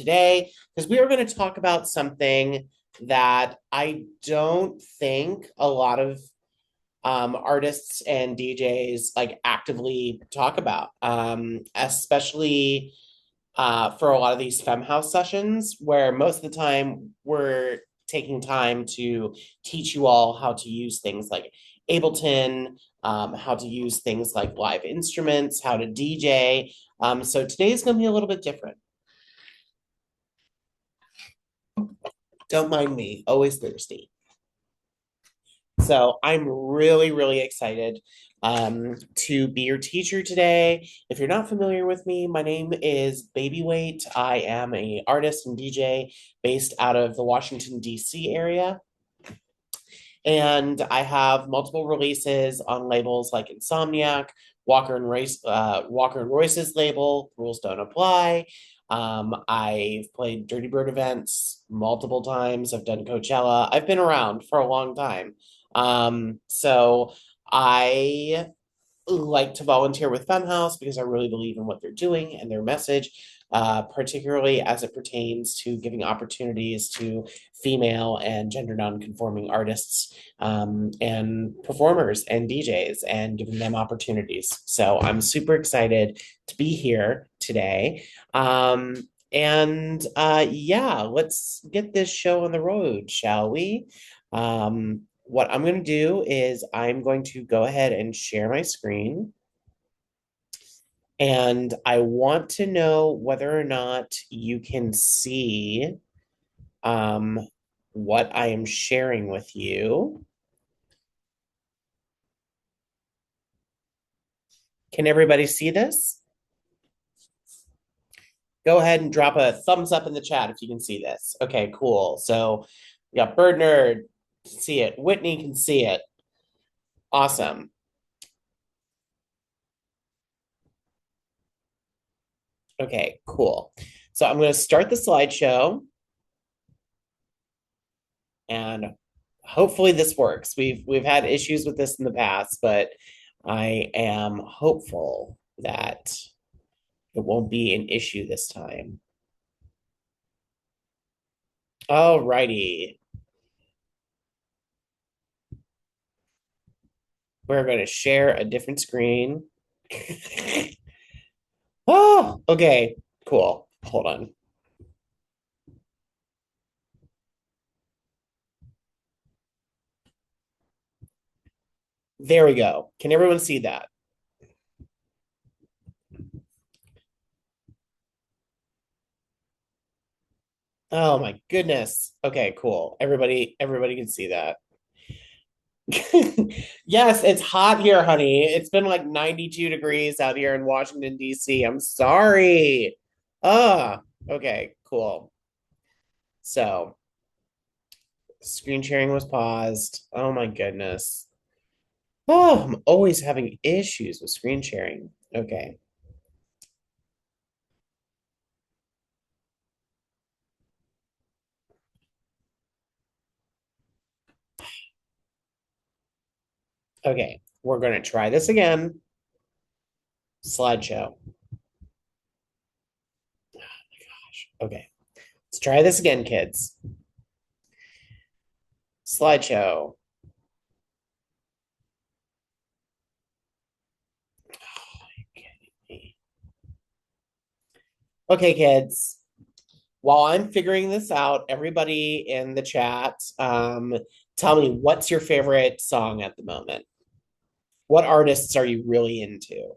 today because we are going to talk about something that I don't think a lot of artists and DJs like actively talk about, especially for a lot of these FEMME House sessions, where most of the time we're taking time to teach you all how to use things like Ableton, how to use things like live instruments, how to DJ. So today's going to be a little bit different. Don't mind me, always thirsty. So I'm really, really excited to be your teacher today. If you're not familiar with me, my name is Babyweight. I am a artist and DJ based out of the Washington, D.C. area. And I have multiple releases on labels like Insomniac, Walker and Royce's label, Rules Don't Apply. I've played Dirty Bird events multiple times. I've done Coachella. I've been around for a long time. So I like to volunteer with FEMME House because I really believe in what they're doing and their message, particularly as it pertains to giving opportunities to female and gender nonconforming artists and performers and DJs and giving them opportunities. So I'm super excited to be here today. Yeah, let's get this show on the road, shall we? What I'm going to do is I'm going to go ahead and share my screen. And I want to know whether or not you can see um, what I am sharing with you. Can everybody see this? Go ahead and drop a thumbs up in the chat if you can see this. Okay, cool. So we got Bird Nerd can see it. Whitney can see it. Awesome. Okay, cool. So I'm going to start the slideshow and hopefully this works. We've had issues with this in the past, but I am hopeful that it won't be an issue this time. All righty. We're going to share a different screen. Oh, okay. Cool. Hold on. There we go. Can everyone see that? Oh my goodness. Okay, cool. Everybody can see that. Yes, it's hot here, honey. It's been like 92 degrees out here in Washington, D.C. I'm sorry. Okay, cool. So, screen sharing was paused. Oh my goodness. Oh, I'm always having issues with screen sharing. Okay. Okay, we're going to try this again. Slideshow. Okay, let's try this again, kids. Slideshow. Okay, kids. While I'm figuring this out, everybody in the chat, tell me what's your favorite song at the moment? What artists are you really into?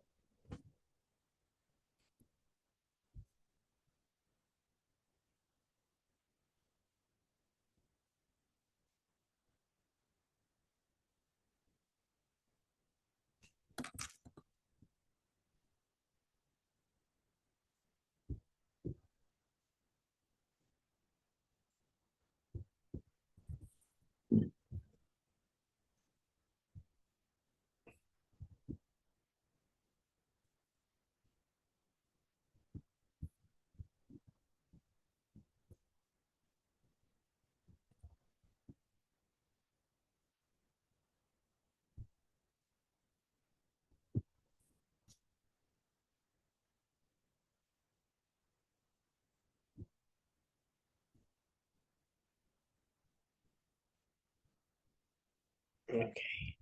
Okay.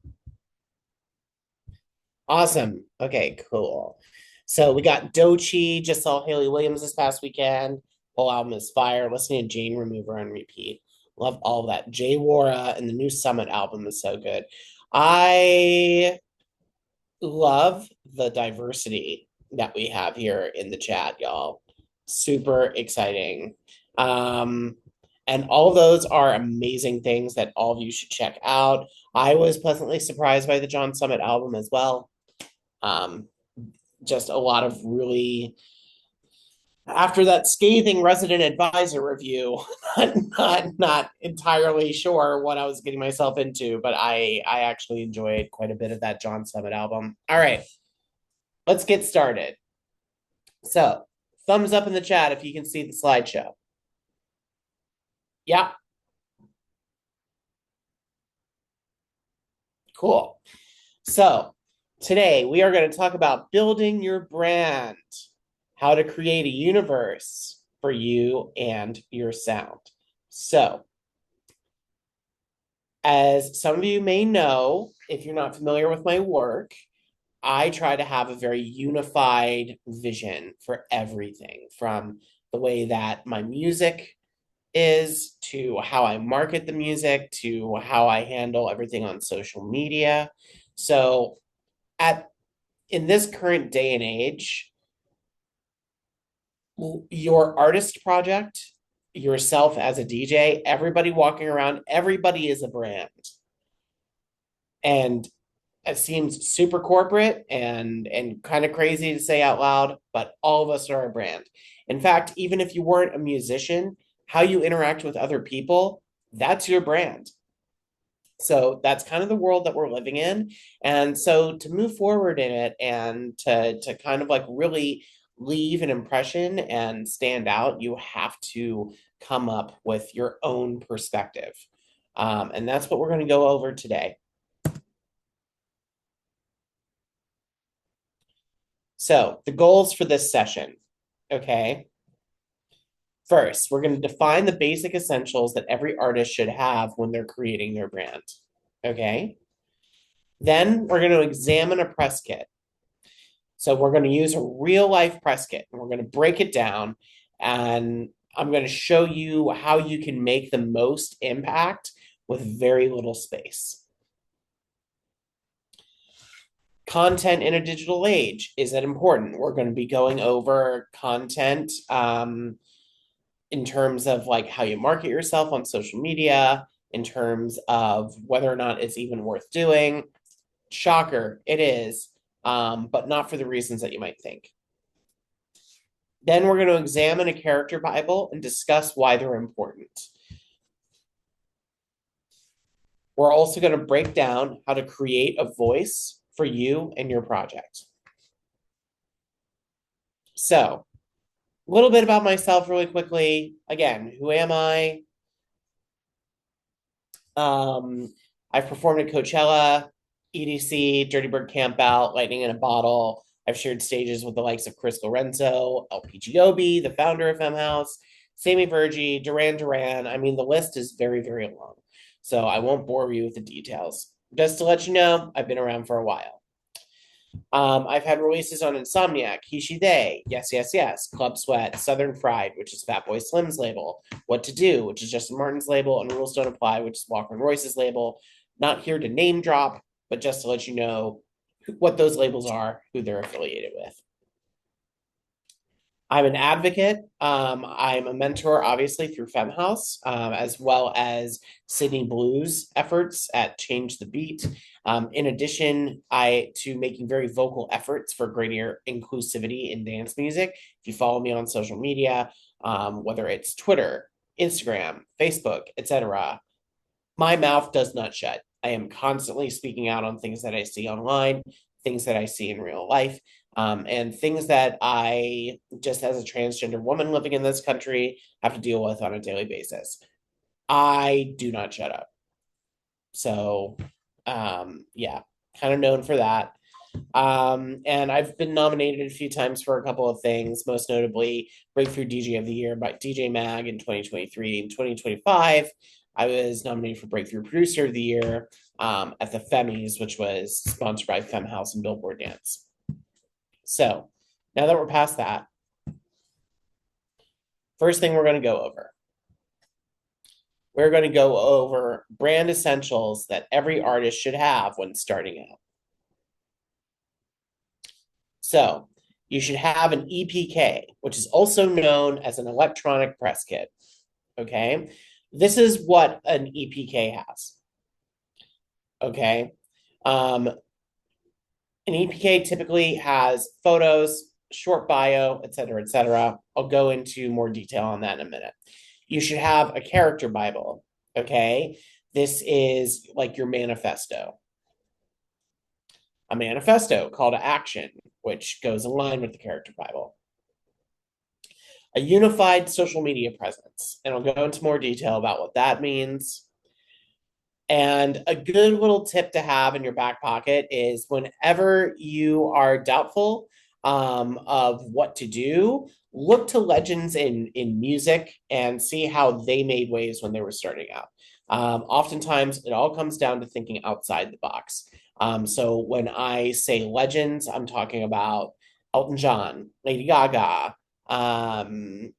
Awesome. Okay, cool. So we got Dochi, just saw Haley Williams this past weekend. Whole album is fire. Listening to Jane Remover on repeat. Love all of that. Jay Wara and the new Summit album is so good. I love the diversity that we have here in the chat, y'all. Super exciting. Um, and all of those are amazing things that all of you should check out. I was pleasantly surprised by the John Summit album as well. Um, just a lot of really, after that scathing resident advisor review, not entirely sure what I was getting myself into, but I actually enjoyed quite a bit of that John Summit album. All right, let's get started. So, thumbs up in the chat if you can see the slideshow. Yeah, cool. So, today we are going to talk about building your brand, how to create a universe for you and your sound. So, as some of you may know, if you're not familiar with my work, I try to have a very unified vision for everything from the way that my music is to how I market the music to how I handle everything on social media. So at in this current day and age, your artist project, yourself as a DJ, everybody walking around, everybody is a brand. And it seems super corporate and kind of crazy to say out loud, but all of us are a brand. In fact, even if you weren't a musician, how you interact with other people, that's your brand. So that's kind of the world that we're living in. And so to move forward in it and to kind of like really leave an impression and stand out, you have to come up with your own perspective. And that's what we're going to go over today. So the goals for this session, okay? First, we're going to define the basic essentials that every artist should have when they're creating their brand, okay? Then we're going to examine a press kit. So we're going to use a real life press kit and we're going to break it down and I'm going to show you how you can make the most impact with very little space. Content in a digital age, is it important? We're going to be going over content in terms of like how you market yourself on social media, in terms of whether or not it's even worth doing. Shocker, it is, but not for the reasons that you might think. Then we're going to examine a character Bible and discuss why they're important. We're also going to break down how to create a voice for you and your project. So, a little bit about myself really quickly. Again, who am I? I've performed at Coachella, EDC, Dirty Bird Campout, Lightning in a Bottle. I've shared stages with the likes of Chris Lorenzo, LPGOB, the founder of FEMME HOUSE, Sammy Vergi, Duran Duran. I mean, the list is very, very long. So I won't bore you with the details. Just to let you know, I've been around for a while. I've had releases on Insomniac, He, She, They, Yes, Yes, Yes, Club Sweat, Southern Fried, which is Fatboy Slim's label, What to Do, which is Justin Martin's label, and Rules Don't Apply, which is Walker and Royce's label. Not here to name drop, but just to let you know what those labels are, who they're affiliated with. I'm an advocate. I'm a mentor, obviously, through FEMME HOUSE, as well as Sydney Blues efforts at Change the Beat. In addition, to making very vocal efforts for greater inclusivity in dance music. If you follow me on social media, whether it's Twitter, Instagram, Facebook, etc., my mouth does not shut. I am constantly speaking out on things that I see online, things that I see in real life, and things that I, just as a transgender woman living in this country, have to deal with on a daily basis. I do not shut up. So, yeah, kind of known for that. And I've been nominated a few times for a couple of things, most notably Breakthrough DJ of the Year by DJ Mag in 2023 and 2025. I was nominated for Breakthrough Producer of the Year at the FEMMEs, which was sponsored by FEMME House and Billboard Dance. So now that we're past that, first thing we're going to go over. We're going to go over brand essentials that every artist should have when starting out. So you should have an EPK, which is also known as an electronic press kit. Okay. This is what an EPK has. Okay. An EPK typically has photos, short bio, et cetera, et cetera. I'll go into more detail on that in a minute. You should have a character Bible. Okay. This is like your manifesto. A manifesto, call to action, which goes in line with the character Bible. A unified social media presence. And I'll go into more detail about what that means. And a good little tip to have in your back pocket is whenever you are doubtful of what to do, look to legends in music and see how they made waves when they were starting out. Oftentimes, it all comes down to thinking outside the box. So when I say legends, I'm talking about Elton John, Lady Gaga, God,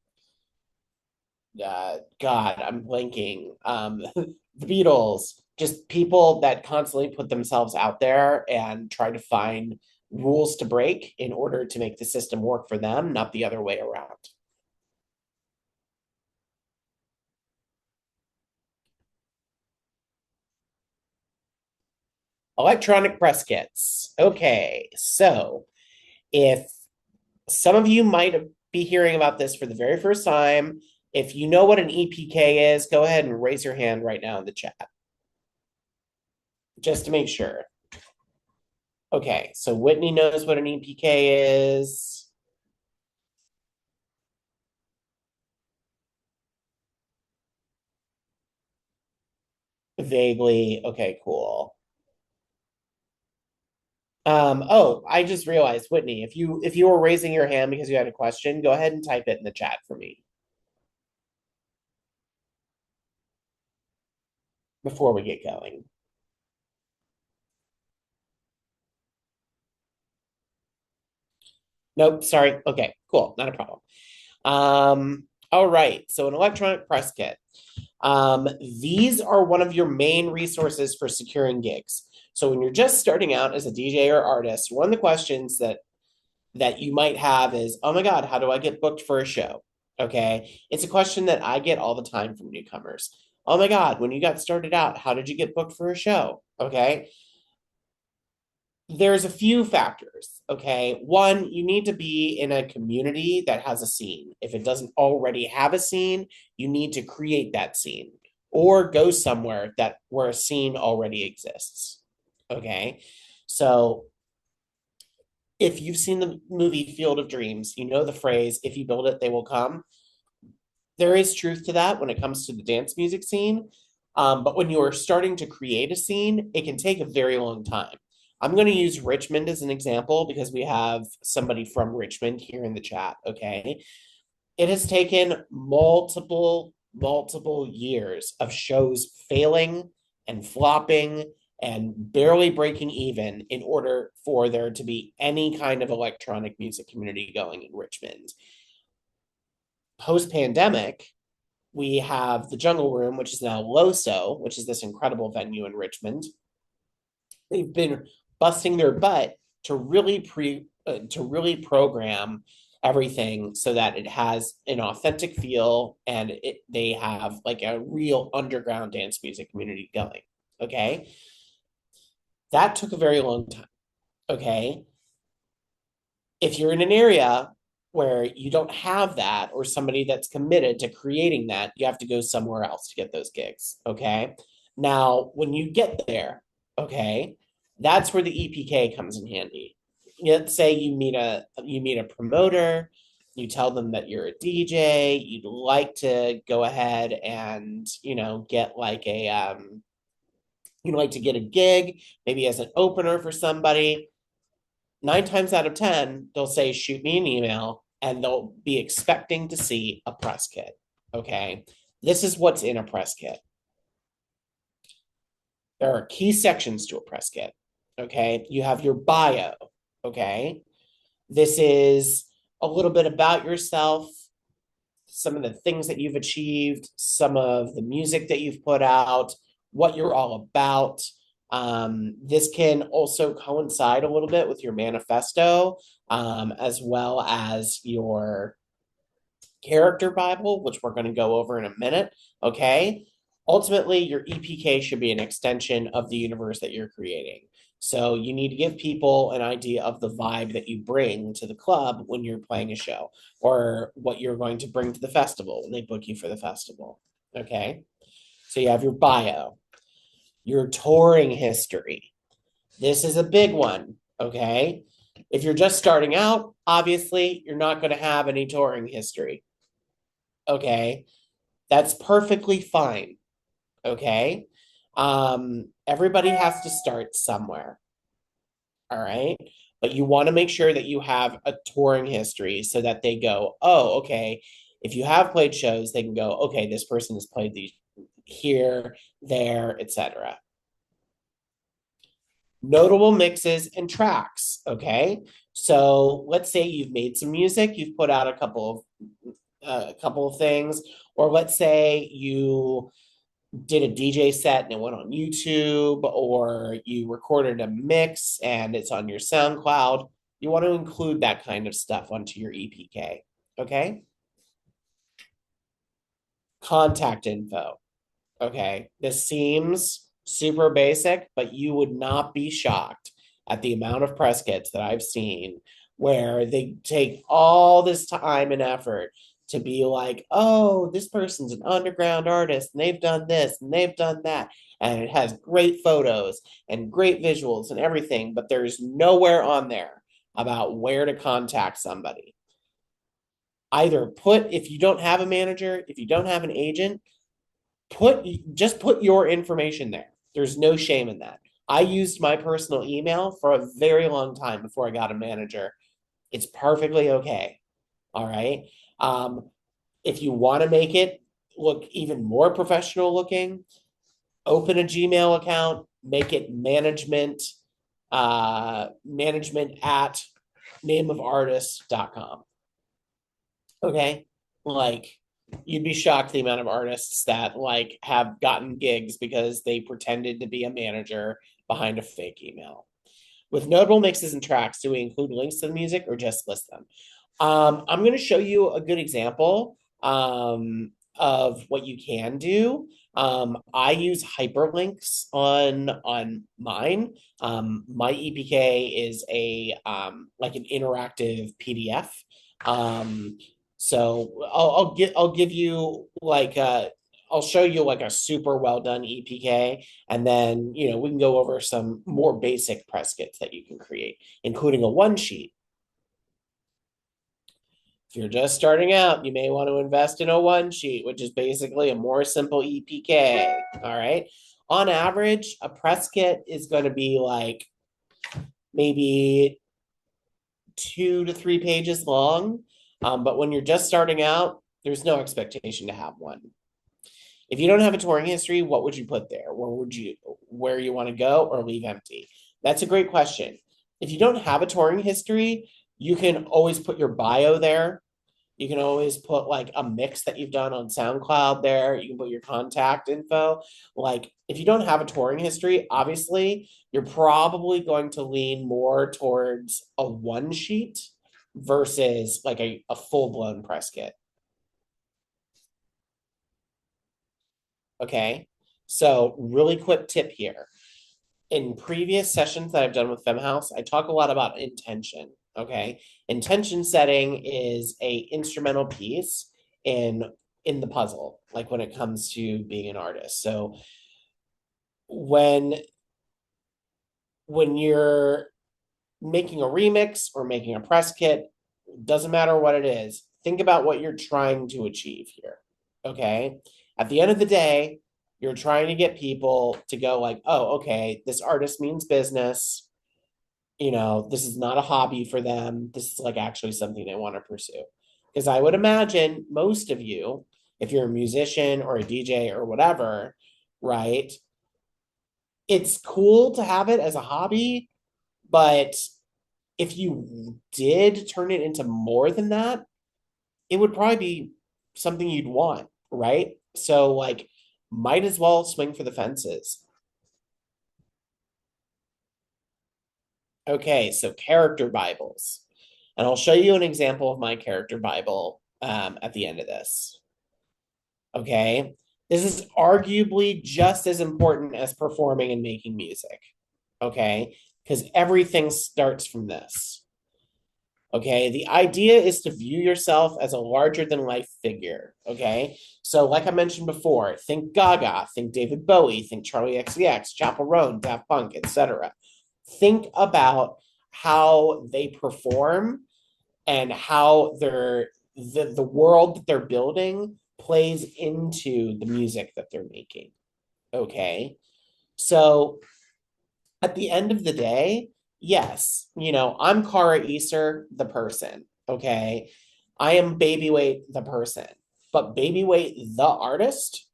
I'm blanking. The Beatles, just people that constantly put themselves out there and try to find rules to break in order to make the system work for them, not the other way around. Electronic press kits. Okay, so if some of you might be hearing about this for the very first time, if you know what an EPK is, go ahead and raise your hand right now in the chat, just to make sure. Okay, so Whitney knows what an EPK is. Vaguely. Okay, cool. Oh, I just realized, Whitney, if you were raising your hand because you had a question, go ahead and type it in the chat for me before we get going. Nope, sorry. Okay, cool, not a problem. All right, so an electronic press kit. These are one of your main resources for securing gigs. So when you're just starting out as a DJ or artist, one of the questions that you might have is, oh my God, how do I get booked for a show? Okay. It's a question that I get all the time from newcomers. Oh my God, when you got started out, how did you get booked for a show? Okay. There's a few factors. Okay. One, you need to be in a community that has a scene. If it doesn't already have a scene, you need to create that scene or go somewhere that where a scene already exists. Okay. So if you've seen the movie Field of Dreams, you know the phrase, if you build it, they will come. There is truth to that when it comes to the dance music scene. But when you are starting to create a scene, it can take a very long time. I'm going to use Richmond as an example because we have somebody from Richmond here in the chat. Okay. It has taken multiple years of shows failing and flopping and barely breaking even in order for there to be any kind of electronic music community going in Richmond. Post pandemic, we have the Jungle Room, which is now LOSO, which is this incredible venue in Richmond. They've been busting their butt to really program everything so that it has an authentic feel and they have like a real underground dance music community going. Okay. That took a very long time. Okay. If you're in an area where you don't have that or somebody that's committed to creating that, you have to go somewhere else to get those gigs. Okay. Now, when you get there, okay, that's where the EPK comes in handy. Let's say you meet a promoter, you tell them that you're a DJ, you'd like to go ahead and get like you'd like to get a gig, maybe as an opener for somebody. 9 times out of 10, they'll say, shoot me an email, and they'll be expecting to see a press kit. Okay. This is what's in a press kit. There are key sections to a press kit. Okay. You have your bio. Okay. This is a little bit about yourself, some of the things that you've achieved, some of the music that you've put out, what you're all about. This can also coincide a little bit with your manifesto, as well as your character Bible, which we're going to go over in a minute. Okay. Ultimately, your EPK should be an extension of the universe that you're creating. So you need to give people an idea of the vibe that you bring to the club when you're playing a show, or what you're going to bring to the festival when they book you for the festival. Okay. So you have your bio, your touring history. This is a big one. Okay. If you're just starting out, obviously, you're not going to have any touring history. Okay. That's perfectly fine. Okay. Everybody has to start somewhere. All right. But you want to make sure that you have a touring history so that they go, oh, okay. If you have played shows, they can go, okay, this person has played these here, there, etc. Notable mixes and tracks. Okay. So let's say you've made some music, you've put out a couple of things, or let's say you did a DJ set and it went on YouTube, or you recorded a mix and it's on your SoundCloud. You want to include that kind of stuff onto your EPK. Okay. Contact info. Okay. This seems super basic, but you would not be shocked at the amount of press kits that I've seen where they take all this time and effort to be like, oh, this person's an underground artist and they've done this and they've done that. And it has great photos and great visuals and everything, but there's nowhere on there about where to contact somebody. Either put, if you don't have a manager, if you don't have an agent, just put your information there. There's no shame in that. I used my personal email for a very long time before I got a manager. It's perfectly okay. All right. If you want to make it look even more professional looking, open a Gmail account, make it management at nameofartist.com. Okay. Like, you'd be shocked the amount of artists that like have gotten gigs because they pretended to be a manager behind a fake email. With notable mixes and tracks, do we include links to the music or just list them? I'm going to show you a good example of what you can do. I use hyperlinks on mine. My EPK is a like an interactive PDF. So I'll give you like I'll show you like a super well done EPK, and then we can go over some more basic press kits that you can create, including a one sheet. If you're just starting out, you may want to invest in a one sheet, which is basically a more simple EPK. All right. On average, a press kit is going to be like maybe 2 to 3 pages long. But when you're just starting out, there's no expectation to have one. If you don't have a touring history, what would you put there? Where you want to go, or leave empty? That's a great question. If you don't have a touring history, you can always put your bio there. You can always put like a mix that you've done on SoundCloud there. You can put your contact info. Like, if you don't have a touring history, obviously, you're probably going to lean more towards a one sheet versus like a full-blown press kit. Okay. So, really quick tip here. In previous sessions that I've done with FEMME House, I talk a lot about intention. Okay. Intention setting is a instrumental piece in the puzzle, like when it comes to being an artist. So when you're making a remix or making a press kit, doesn't matter what it is, think about what you're trying to achieve here. Okay. At the end of the day, you're trying to get people to go like, oh, okay, this artist means business. This is not a hobby for them. This is like actually something they want to pursue. Because I would imagine most of you, if you're a musician or a DJ or whatever, right? it's cool to have it as a hobby, but if you did turn it into more than that, it would probably be something you'd want, right? So, like, might as well swing for the fences. Okay, so character Bibles. And I'll show you an example of my character Bible at the end of this. Okay. This is arguably just as important as performing and making music. Okay. Because everything starts from this. Okay. The idea is to view yourself as a larger than life figure. Okay. So, like I mentioned before, think Gaga, think David Bowie, think Charlie XCX, Chapel Roan, Daft Punk, etc. Think about how they perform and how the world that they're building plays into the music that they're making. Okay. So at the end of the day, yes, I'm Kara Easter, the person. Okay. I am Babyweight, the person. But Babyweight, the artist,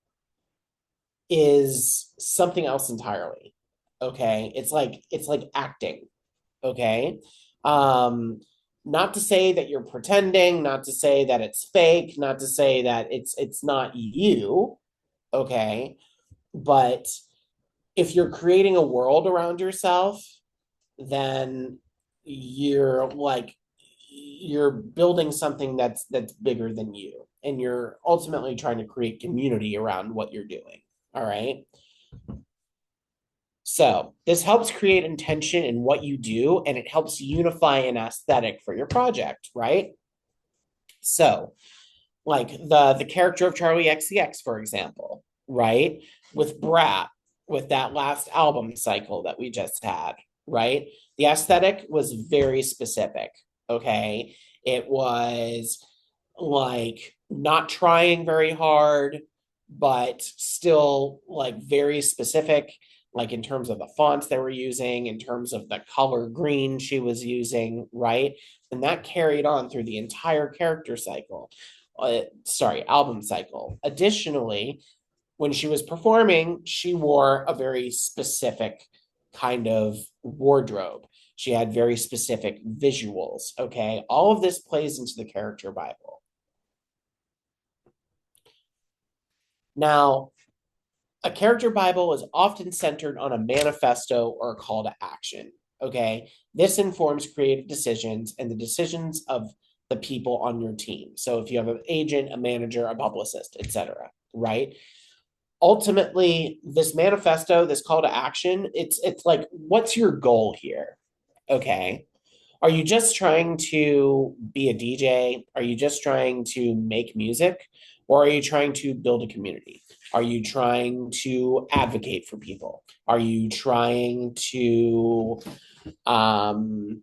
is something else entirely. Okay. It's like acting. Okay. Um, Not to say that you're pretending, not to say that it's fake, not to say that it's not you, okay? But if you're creating a world around yourself, then you're building something that's bigger than you, and you're ultimately trying to create community around what you're doing. All right. So this helps create intention in what you do, and it helps unify an aesthetic for your project, right? So, like the character of Charlie XCX, for example, right? With Brat, with that last album cycle that we just had, right? The aesthetic was very specific. Okay. It was like not trying very hard, but still like very specific, like in terms of the fonts they were using, in terms of the color green she was using, right? And that carried on through the entire character cycle. Album cycle. Additionally, when she was performing, she wore a very specific kind of wardrobe. She had very specific visuals. Okay. All of this plays into the character Bible. Now, a character Bible is often centered on a manifesto or a call to action. Okay. This informs creative decisions and the decisions of the people on your team. So if you have an agent, a manager, a publicist, etc., right? Ultimately, this manifesto, this call to action, it's like, what's your goal here? Okay. Are you just trying to be a DJ? Are you just trying to make music? Or are you trying to build a community? Are you trying to advocate for people? Are you trying to um,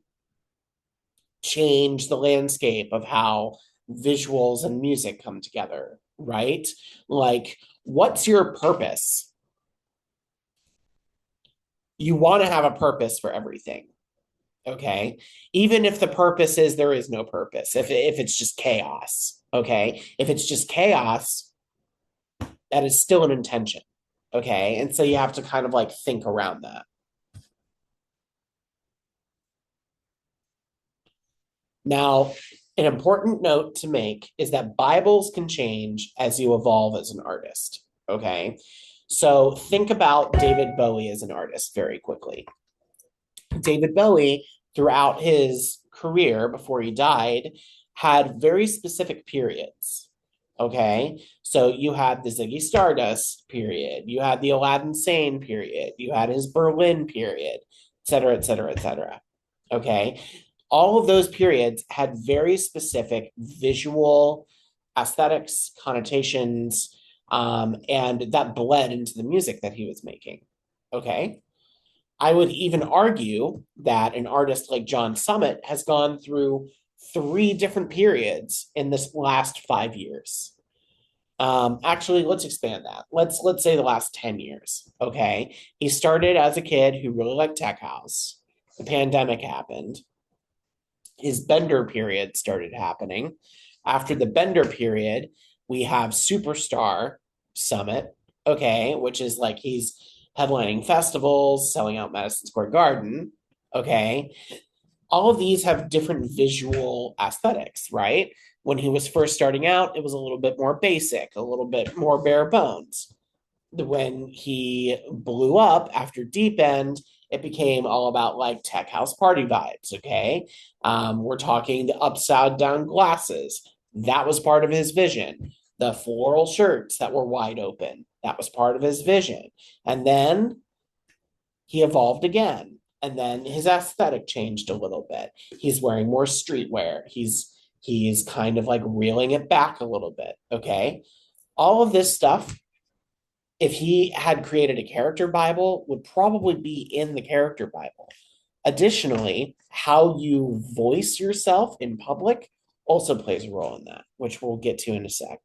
change the landscape of how visuals and music come together? Right? Like, what's your purpose? You want to have a purpose for everything. Okay. Even if the purpose is there is no purpose, if it's just chaos. Okay. If it's just chaos, that is still an intention. Okay. And so you have to kind of like think around that. Now, an important note to make is that Bibles can change as you evolve as an artist. Okay. So think about David Bowie as an artist very quickly. David Bowie, throughout his career before he died, had very specific periods. Okay. So you had the Ziggy Stardust period, you had the Aladdin Sane period, you had his Berlin period, et cetera, et cetera, et cetera. Okay. All of those periods had very specific visual aesthetics, connotations, and that bled into the music that he was making. Okay. I would even argue that an artist like John Summit has gone through three different periods in this last 5 years. Actually, let's expand that. Let's say the last 10 years. Okay. He started as a kid who really liked tech house. The pandemic happened. His Bender period started happening. After the Bender period, we have Superstar Summit, okay, which is like he's headlining festivals, selling out Madison Square Garden. Okay. All of these have different visual aesthetics, right? When he was first starting out, it was a little bit more basic, a little bit more bare bones. When he blew up after Deep End, it became all about like tech house party vibes. Okay. We're talking the upside down glasses. That was part of his vision. The floral shirts that were wide open. That was part of his vision. And then he evolved again. And then his aesthetic changed a little bit. He's wearing more streetwear. He's kind of like reeling it back a little bit. Okay. All of this stuff, if he had created a character Bible, would probably be in the character Bible. Additionally, how you voice yourself in public also plays a role in that, which we'll get to in a sec.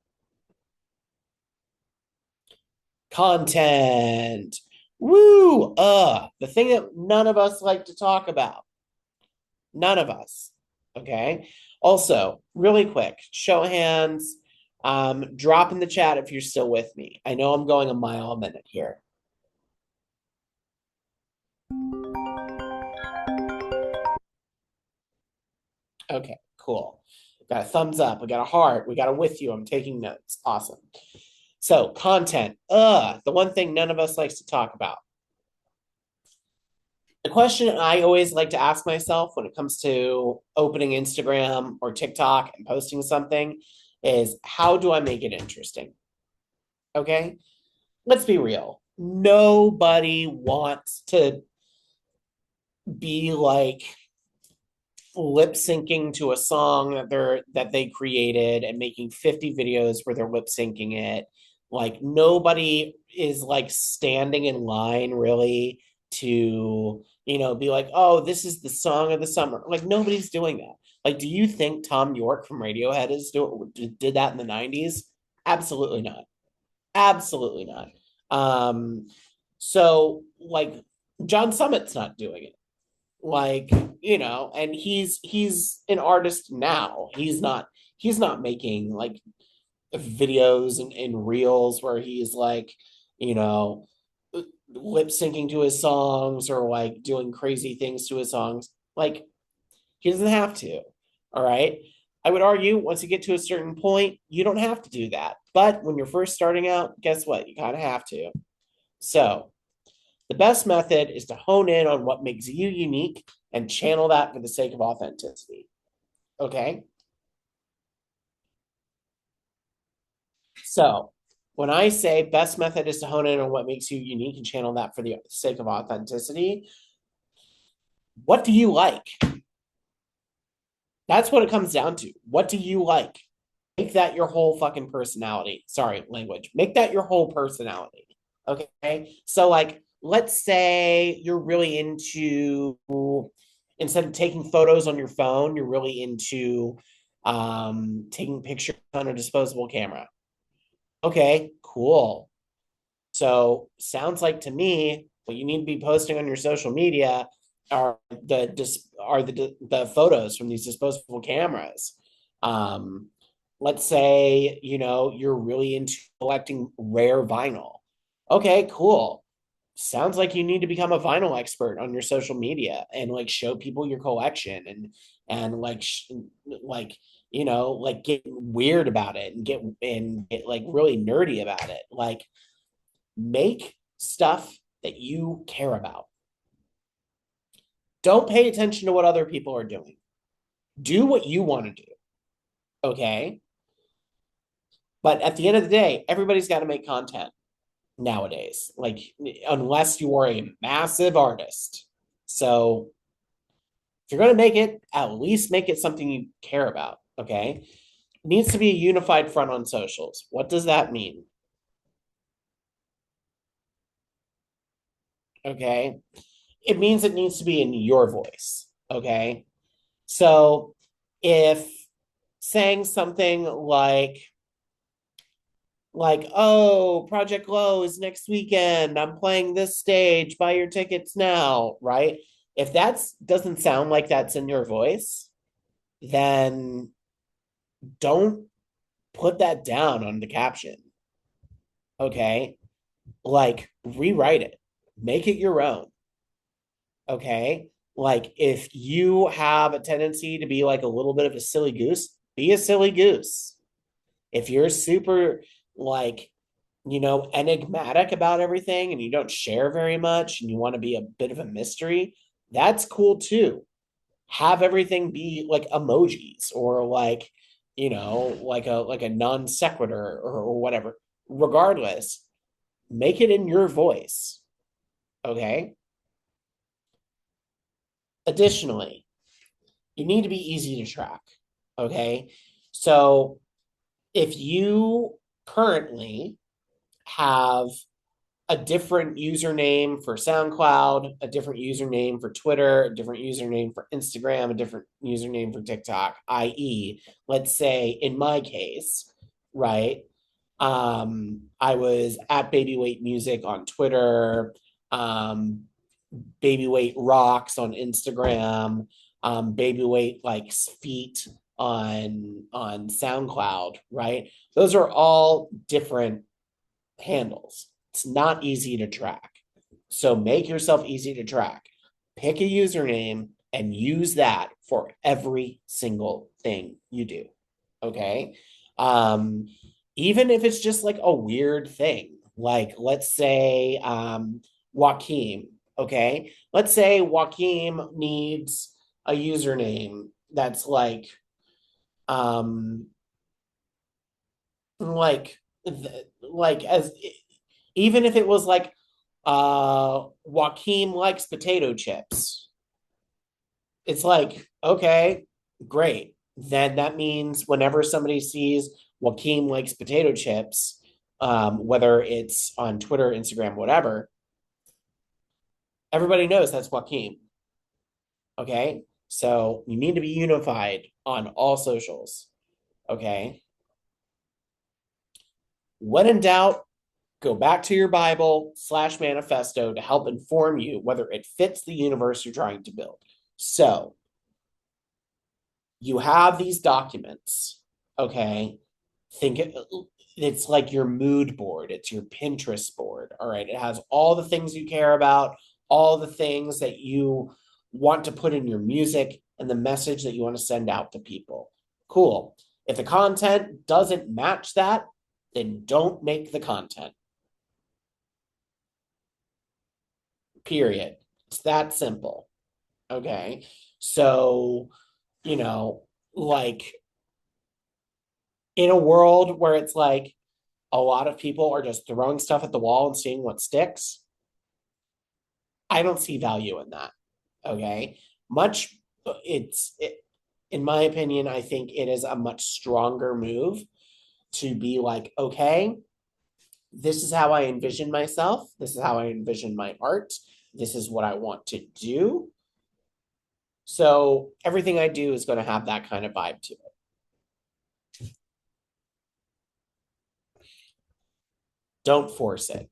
Content. Woo! The thing that none of us like to talk about. None of us. Okay. Also, really quick, show of hands. Drop in the chat if you're still with me. I know I'm going a mile a minute here. Okay, cool. Got a thumbs up. We got a heart. We got a with you. I'm taking notes. Awesome. So, content. The one thing none of us likes to talk about. The question I always like to ask myself when it comes to opening Instagram or TikTok and posting something is how do I make it interesting? Okay. Let's be real. Nobody wants to be like lip syncing to a song that they created and making 50 videos where they're lip syncing it. Like nobody is like standing in line really to, be like, oh, this is the song of the summer. Like nobody's doing that. Like, do you think Tom York from Radiohead did that in the 90s? Absolutely not. Absolutely not. So like John Summit's not doing it. Like, and he's an artist now. He's not making like videos and reels where he's like, you know, lip syncing to his songs or like doing crazy things to his songs. Like, he doesn't have to. All right. I would argue once you get to a certain point, you don't have to do that. But when you're first starting out, guess what? You kind of have to. So, the best method is to hone in on what makes you unique and channel that for the sake of authenticity. Okay. So, when I say best method is to hone in on what makes you unique and channel that for the sake of authenticity, what do you like? That's what it comes down to. What do you like? Make that your whole fucking personality. Sorry, language. Make that your whole personality. Okay. So, like, let's say you're really into, instead of taking photos on your phone, you're really into taking pictures on a disposable camera. Okay, cool. So sounds like to me what you need to be posting on your social media are the photos from these disposable cameras. Um, let's say you're really into collecting rare vinyl. Okay, cool. Sounds like you need to become a vinyl expert on your social media and like show people your collection and like like get weird about it and get like really nerdy about it. Like make stuff that you care about. Don't pay attention to what other people are doing. Do what you want to do. Okay. But at the end of the day, everybody's got to make content nowadays. Like, unless you are a massive artist. So, if you're going to make it, at least make it something you care about. Okay. It needs to be a unified front on socials. What does that mean? Okay. It means it needs to be in your voice. Okay. So if saying something like, oh, Project Low is next weekend, I'm playing this stage, buy your tickets now, right? If that doesn't sound like that's in your voice, then don't put that down on the caption. Okay. Like, rewrite it. make it your own. Okay. Like if you have a tendency to be like a little bit of a silly goose, be a silly goose. If you're super like, enigmatic about everything and you don't share very much and you want to be a bit of a mystery, that's cool too. Have everything be like emojis or like, like a non sequitur or whatever. Regardless, make it in your voice. Okay. Additionally, you need to be easy to track. Okay. So if you currently have a different username for SoundCloud, a different username for Twitter, a different username for Instagram, a different username for TikTok, i.e., let's say in my case, right? I was at Babyweight Music on Twitter, um, Babyweight Rocks on Instagram, Babyweight likes feet on SoundCloud, right? Those are all different handles. It's not easy to track. So make yourself easy to track. Pick a username and use that for every single thing you do. Okay. Um, Even if it's just like a weird thing, like let's say Joaquim. Okay. Let's say Joaquim needs a username that's um like like as even if it was like Joaquim likes potato chips. It's like, okay, great. Then that means whenever somebody sees Joaquim likes potato chips, whether it's on Twitter, Instagram, whatever, everybody knows that's Joaquim. Okay. So you need to be unified on all socials. Okay. When in doubt, go back to your Bible/manifesto to help inform you whether it fits the universe you're trying to build. So you have these documents, okay? It's like your mood board, it's your Pinterest board, all right? It has all the things you care about, all the things that you want to put in your music, and the message that you want to send out to people. Cool. If the content doesn't match that, then don't make the content. Period. It's that simple. Okay. So, you know, like in a world where it's like a lot of people are just throwing stuff at the wall and seeing what sticks, I don't see value in that. Okay. Much, in my opinion, I think it is a much stronger move to be like, okay, this is how I envision myself. This is how I envision my art. This is what I want to do. So everything I do is going to have that kind of vibe to it. Don't force it.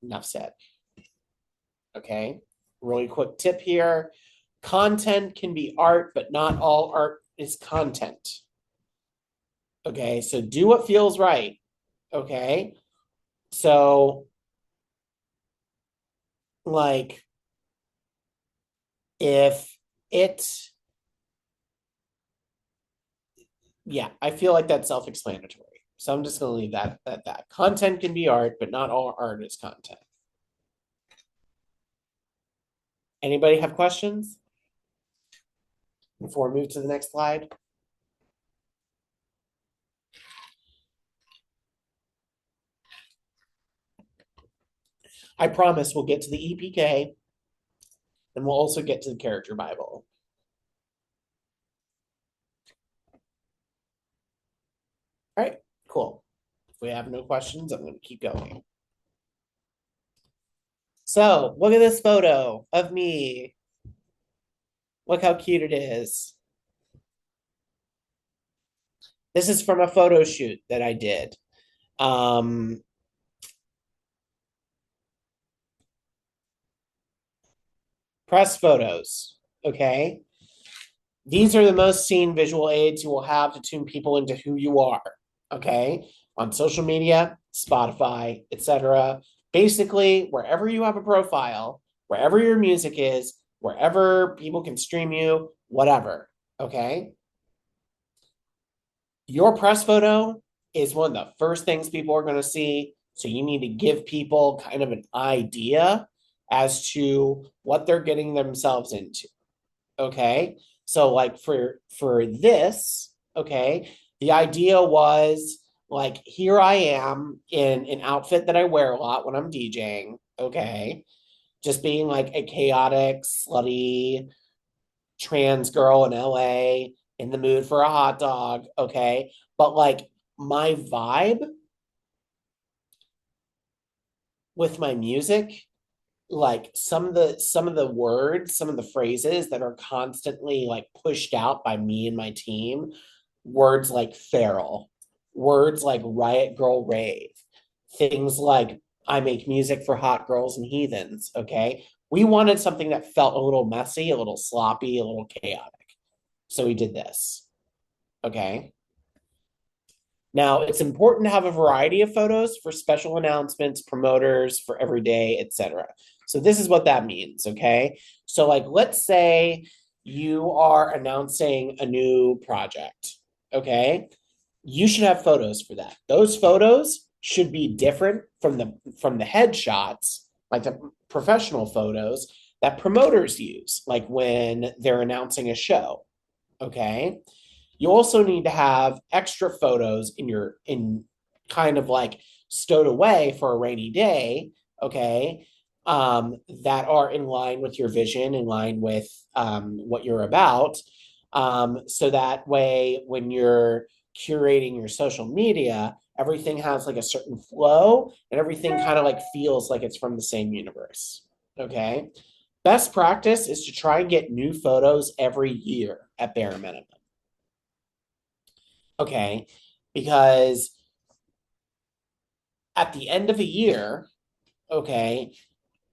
Enough said. Okay. Really quick tip here. Content can be art, but not all art is content. Okay. So do what feels right. Okay. So, like, if it, yeah, I feel like that's self explanatory. So I'm just going to leave that at that. Content can be art, but not all art is content. Anybody have questions before we move to the next slide? I promise we'll get to the EPK and we'll also get to the character Bible. All right, cool. If we have no questions, I'm going to keep going. So look at this photo of me. Look how cute it is. This is from a photo shoot that I did. Press photos, okay? These are the most seen visual aids you will have to tune people into who you are, okay? On social media, Spotify, etc. Basically, wherever you have a profile, wherever your music is, wherever people can stream you, whatever. Okay. Your press photo is one of the first things people are going to see. So you need to give people kind of an idea as to what they're getting themselves into. Okay. So like for this, okay, the idea was like here I am in an outfit that I wear a lot when I'm DJing. Okay. Just being like a chaotic, slutty trans girl in LA in the mood for a hot dog. Okay. But like my vibe with my music, like some of the words, some of the phrases that are constantly like pushed out by me and my team, words like feral, words like riot girl rave, things like I make music for hot girls and heathens. Okay. We wanted something that felt a little messy, a little sloppy, a little chaotic. So we did this. Okay. Now, it's important to have a variety of photos for special announcements, promoters, for every day, etc. So this is what that means, okay? So like let's say you are announcing a new project, okay? You should have photos for that. Those photos should be different from the headshots, like the professional photos that promoters use, like when they're announcing a show, okay? You also need to have extra photos in kind of like stowed away for a rainy day, okay, that are in line with your vision, in line with what you're about. So that way, when you're curating your social media, everything has like a certain flow and everything kind of like feels like it's from the same universe. Okay. Best practice is to try and get new photos every year at bare minimum. Okay. Because at the end of a year, okay,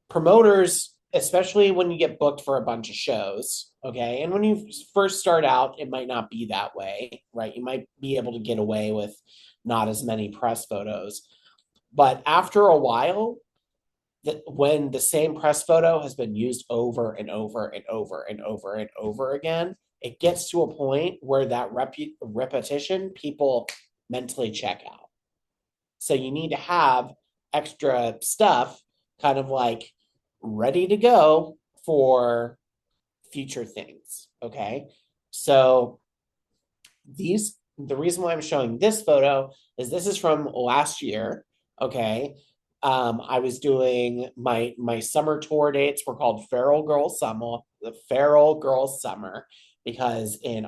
promoters, especially when you get booked for a bunch of shows, okay, and when you first start out, it might not be that way, right? You might be able to get away with not as many press photos. But after a while, that when the same press photo has been used over and over and over and over and over again, it gets to a point where that repetition, people mentally check out. So you need to have extra stuff kind of like ready to go for future things. Okay. So the reason why I'm showing this photo is this is from last year. Okay. I was doing my summer tour dates were called Feral Girl Summer, the Feral Girl Summer, because in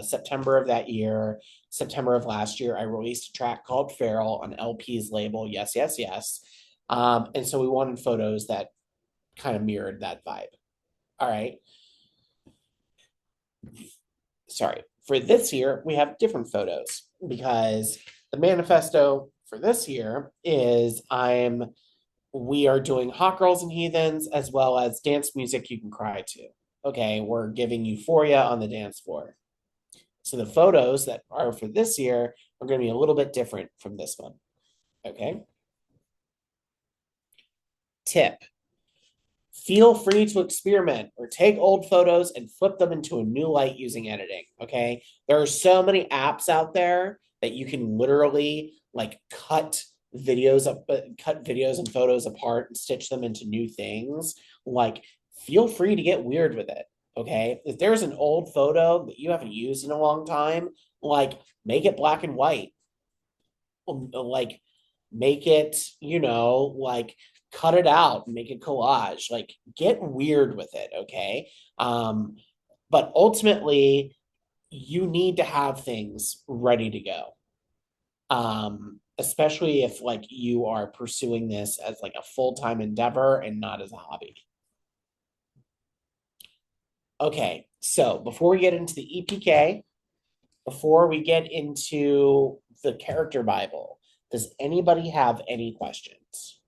September of that year, September of last year, I released a track called Feral on LP's label, Yes, Yes, Yes. And so we wanted photos that kind of mirrored that vibe. All right. Sorry. For this year, we have different photos because the manifesto for this year is we are doing Hot Girls and Heathens as well as dance music you can cry to. Okay, we're giving euphoria on the dance floor. So the photos that are for this year are going to be a little bit different from this one. Okay. Tip: feel free to experiment or take old photos and flip them into a new light using editing. Okay. There are so many apps out there that you can literally like cut videos and photos apart and stitch them into new things. Like, feel free to get weird with it. Okay. If there's an old photo that you haven't used in a long time, like make it black and white. Like make it, like cut it out and make a collage, like get weird with it, okay? But ultimately you need to have things ready to go. Especially if like you are pursuing this as like a full-time endeavor and not as a hobby. Okay, so before we get into the EPK, before we get into the character Bible, does anybody have any questions?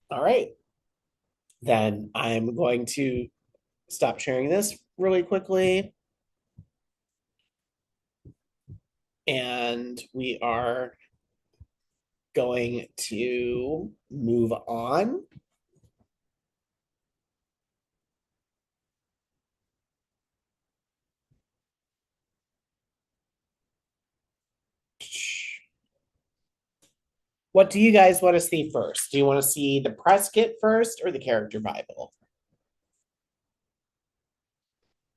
All right. Then I'm going to stop sharing this really quickly. And we are going to move on. What do you guys want to see first? Do you want to see the press kit first or the character Bible?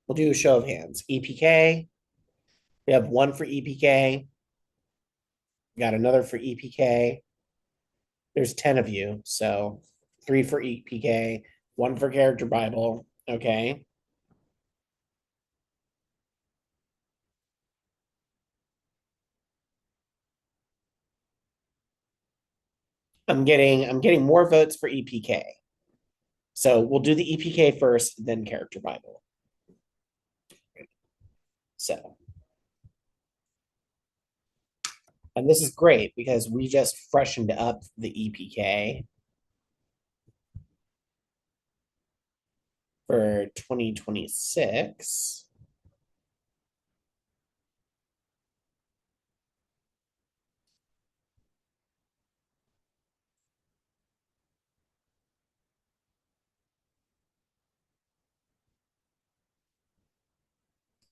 We'll do a show of hands. EPK. We have one for EPK. We got another for EPK. There's 10 of you. So three for EPK, one for character Bible. Okay. I'm getting more votes for EPK. So we'll do the EPK first, then character Bible. So, and this is great because we just freshened up the EPK for 2026.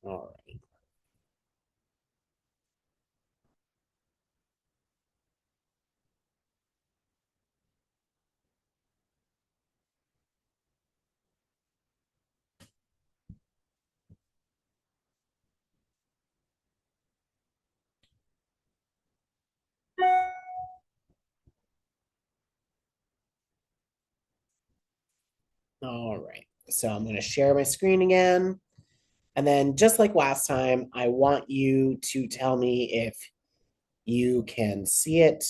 All right. All right. So I'm going to share my screen again. And then just like last time, I want you to tell me if you can see it.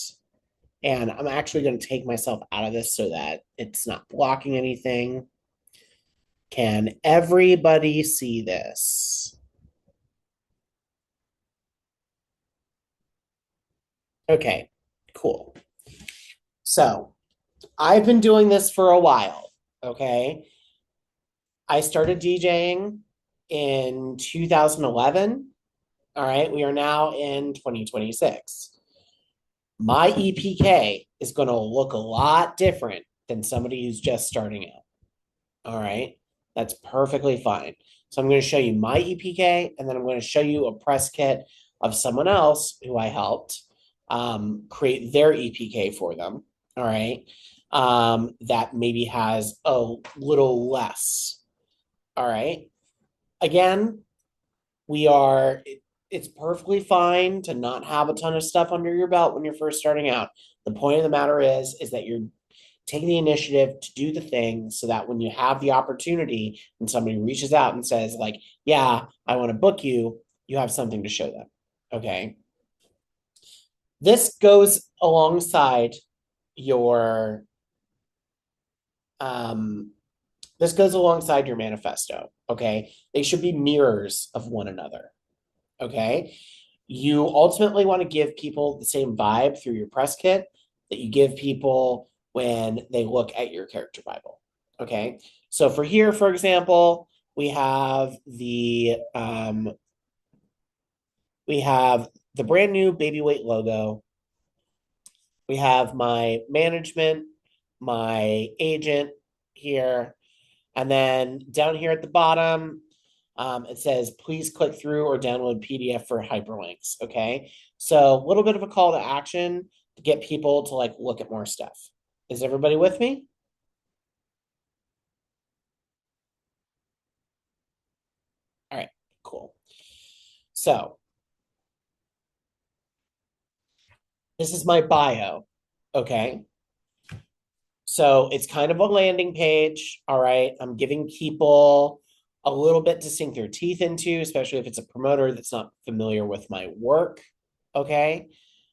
And I'm actually going to take myself out of this so that it's not blocking anything. Can everybody see this? Okay, cool. So I've been doing this for a while. Okay. I started DJing in 2011. All right. We are now in 2026. My EPK is going to look a lot different than somebody who's just starting out. All right. That's perfectly fine. So I'm going to show you my EPK and then I'm going to show you a press kit of someone else who I helped create their EPK for them. All right. That maybe has a little less. All right. Again, we are, it's perfectly fine to not have a ton of stuff under your belt when you're first starting out. The point of the matter is that you're taking the initiative to do the thing so that when you have the opportunity and somebody reaches out and says like, yeah, I want to book you, you have something to show them. Okay. This goes alongside your um this goes alongside your manifesto. Okay. They should be mirrors of one another. Okay. You ultimately want to give people the same vibe through your press kit that you give people when they look at your character Bible. Okay. So for here, for example, we have the brand new baby weight logo. We have my management, my agent here, and then down here at the bottom, it says, please click through or download PDF for hyperlinks. Okay. So a little bit of a call to action to get people to like look at more stuff. Is everybody with me? All right, cool. So this is my bio. Okay. So it's kind of a landing page. All right. I'm giving people a little bit to sink their teeth into, especially if it's a promoter that's not familiar with my work. Okay.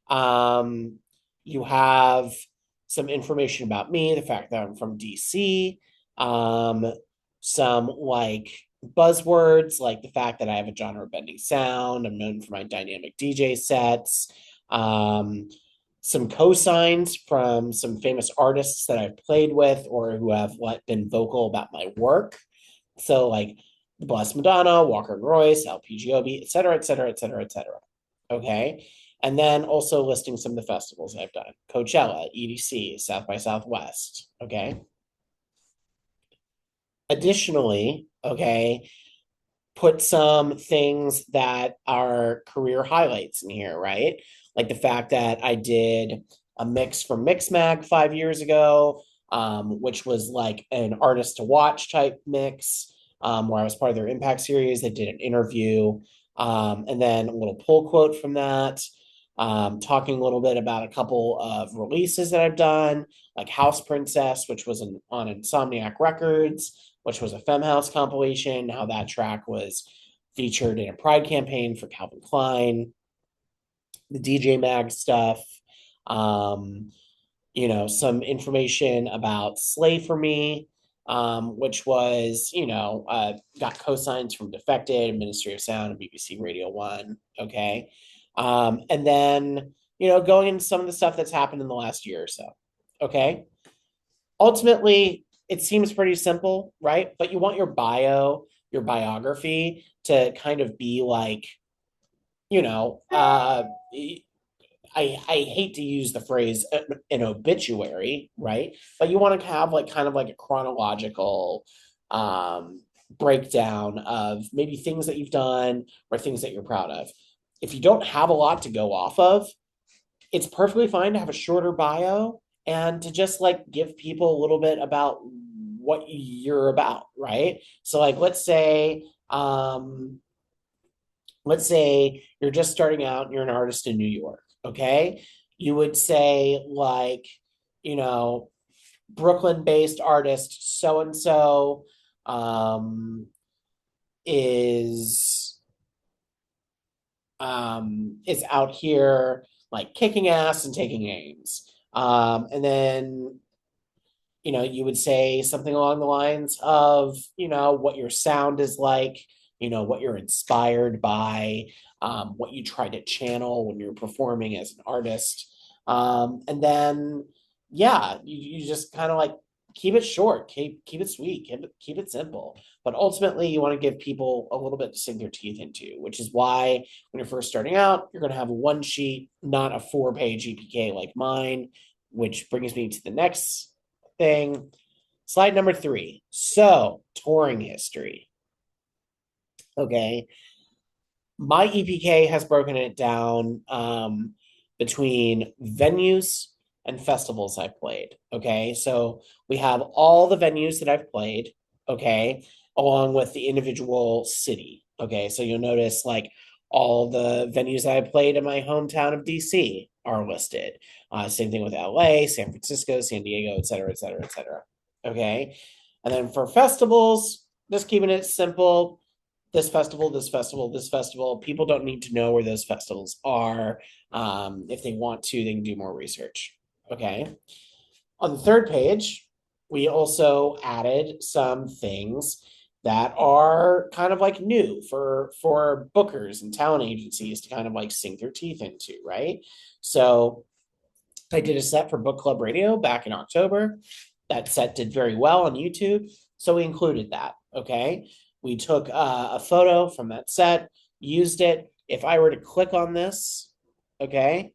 Um, you have some information about me, the fact that I'm from DC, um, some like buzzwords, like the fact that I have a genre bending sound. I'm known for my dynamic DJ sets. Um, some cosigns from some famous artists that I've played with or who have been vocal about my work. So like the Blessed Madonna, Walker and Royce, LPGOB, et cetera, et cetera, et cetera, et cetera. Okay. And then also listing some of the festivals I've done: Coachella, EDC, South by Southwest. Okay. Additionally, okay, put some things that are career highlights in here, right? Like the fact that I did a mix for Mixmag 5 years ago, which was like an artist to watch type mix, where I was part of their Impact series. They did an interview, and then a little pull quote from that, talking a little bit about a couple of releases that I've done, like House Princess, which was on Insomniac Records, which was a FEMME House compilation, how that track was featured in a Pride campaign for Calvin Klein, the DJ Mag stuff, um, some information about Slay for Me, which was, got cosigns from Defected, Ministry of Sound, and BBC Radio 1. Okay. And then, going into some of the stuff that's happened in the last year or so. Okay. Ultimately, it seems pretty simple, right? But you want your biography to kind of be like, you know, uh, I hate to use the phrase an obituary, right? But you want to have like kind of like a chronological breakdown of maybe things that you've done or things that you're proud of. If you don't have a lot to go off of, it's perfectly fine to have a shorter bio and to just like give people a little bit about what you're about, right? So like let's say you're just starting out and you're an artist in New York, okay? You would say like, you know, Brooklyn-based artist so and so is is out here like kicking ass and taking names. And then you would say something along the lines of, what your sound is like, what you're inspired by, what you try to channel when you're performing as an artist. And then, yeah, you just kind of like keep it short, keep it sweet, keep it simple. But ultimately, you want to give people a little bit to sink their teeth into, which is why when you're first starting out, you're going to have one sheet, not a 4-page EPK like mine, which brings me to the next thing. Slide number 3. So, touring history. Okay. My EPK has broken it down between venues and festivals I've played. Okay. So we have all the venues that I've played. Okay. Along with the individual city. Okay. So you'll notice like all the venues that I played in my hometown of DC are listed. Same thing with LA, San Francisco, San Diego, et cetera, et cetera, et cetera. Okay. And then for festivals, just keeping it simple: this festival, this festival, this festival. People don't need to know where those festivals are. If they want to, they can do more research. Okay. On the third page, we also added some things that are kind of like new for bookers and talent agencies to kind of like sink their teeth into, right? So I did a set for Book Club Radio back in October. That set did very well on YouTube, so we included that. Okay, we took a photo from that set, used it. If I were to click on this, okay,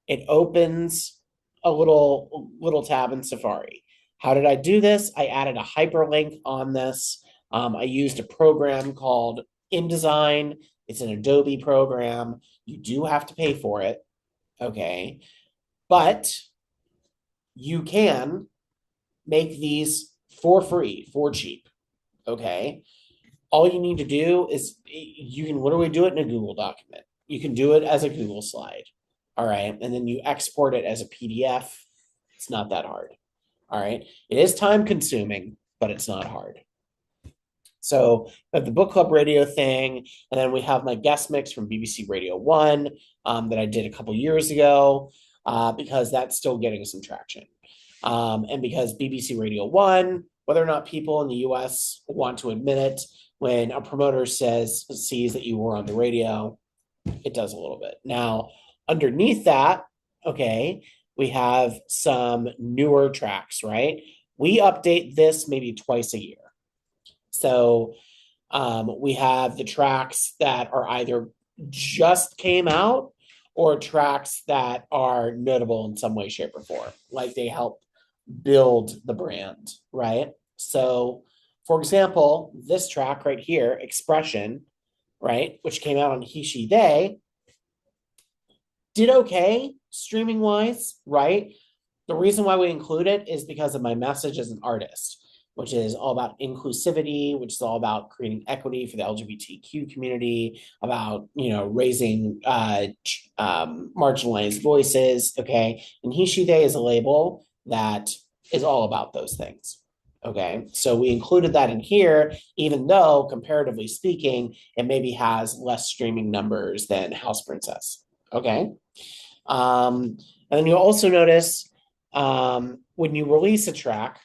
it opens a little tab in Safari. How did I do this? I added a hyperlink on this. I used a program called InDesign. It's an Adobe program. You do have to pay for it, okay, but you can make these for free, for cheap, okay? All you need to do is you can literally do it in a Google document. You can do it as a Google slide, all right? And then you export it as a PDF. It's not that hard, all right? It is time consuming, but it's not hard. So we have the Book Club Radio thing, and then we have my guest mix from BBC Radio 1 that I did a couple years ago because that's still getting some traction. And because BBC Radio 1, whether or not people in the US want to admit it, when a promoter sees that you were on the radio, it does a little bit. Now, underneath that, okay, we have some newer tracks, right? We update this maybe twice a year. So we have the tracks that are either just came out or tracks that are notable in some way, shape, or form. Like they help build the brand, right? So, for example, this track right here, Expression, right, which came out on He, She, They, did okay streaming wise, right? The reason why we include it is because of my message as an artist, which is all about inclusivity, which is all about creating equity for the LGBTQ community, about raising marginalized voices. Okay, and He She They is a label that is all about those things. Okay, so we included that in here, even though comparatively speaking, it maybe has less streaming numbers than House Princess. Okay. And then you'll also notice when you release a track,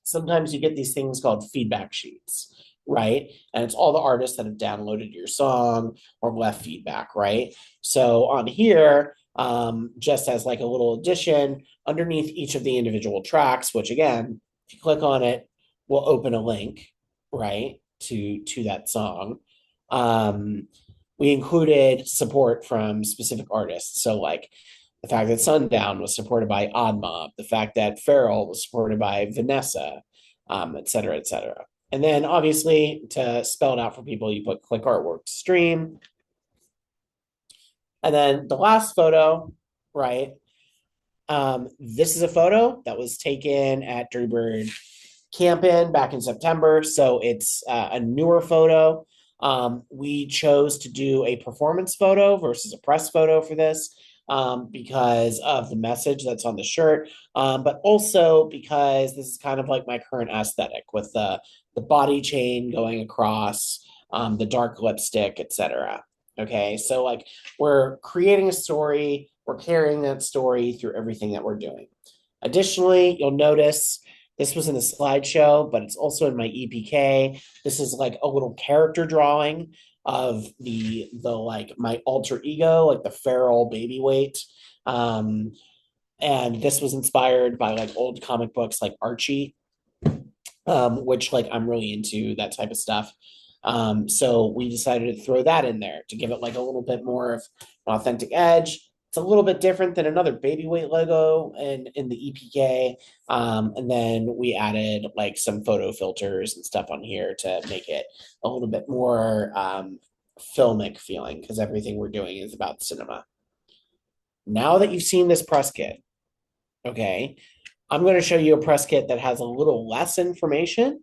sometimes you get these things called feedback sheets, right? And it's all the artists that have downloaded your song or left feedback, right? So on here, just as like a little addition, underneath each of the individual tracks, which again, if you click on it, will open a link, right, to that song. We included support from specific artists. So like the fact that Sundown was supported by Odd Mob, the fact that Farrell was supported by Vanessa, et cetera, et cetera. And then obviously to spell it out for people, you put click artwork to stream. And then the last photo, right? This is a photo that was taken at Dirty Bird Campin back in September. So it's a newer photo. We chose to do a performance photo versus a press photo for this because of the message that's on the shirt, but also because this is kind of like my current aesthetic with the body chain going across, the dark lipstick, etc. Okay, so like we're creating a story, we're carrying that story through everything that we're doing. Additionally, you'll notice this was in the slideshow, but it's also in my EPK. This is like a little character drawing of the like my alter ego, like the feral baby weight. Um, and this was inspired by like old comic books like Archie, which like I'm really into that type of stuff. So we decided to throw that in there to give it like a little bit more of an authentic edge. It's a little bit different than another baby weight logo in the EPK. And then we added like some photo filters and stuff on here to make it a little bit more filmic feeling because everything we're doing is about cinema. Now that you've seen this press kit, okay, I'm going to show you a press kit that has a little less information,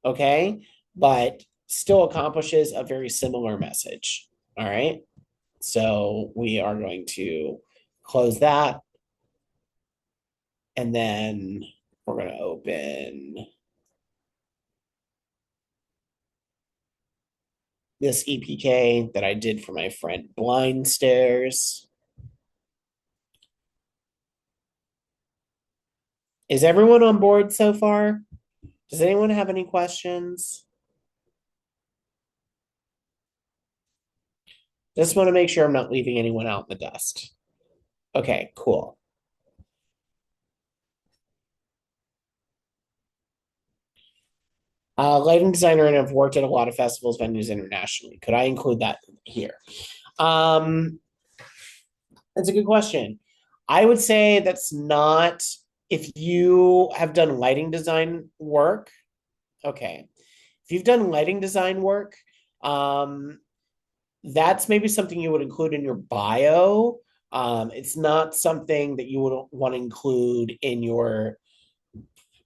okay, but still accomplishes a very similar message. All right. So we are going to close that. And then we're going to open this EPK that I did for my friend Blind Stairs. Is everyone on board so far? Does anyone have any questions? Just want to make sure I'm not leaving anyone out in the dust. Okay, cool. Lighting designer, and I've worked at a lot of festivals, venues internationally. Could I include that here? Um, that's a good question. I would say that's not, if you have done lighting design work, okay. If you've done lighting design work, um, that's maybe something you would include in your bio. It's not something that you would want to include in your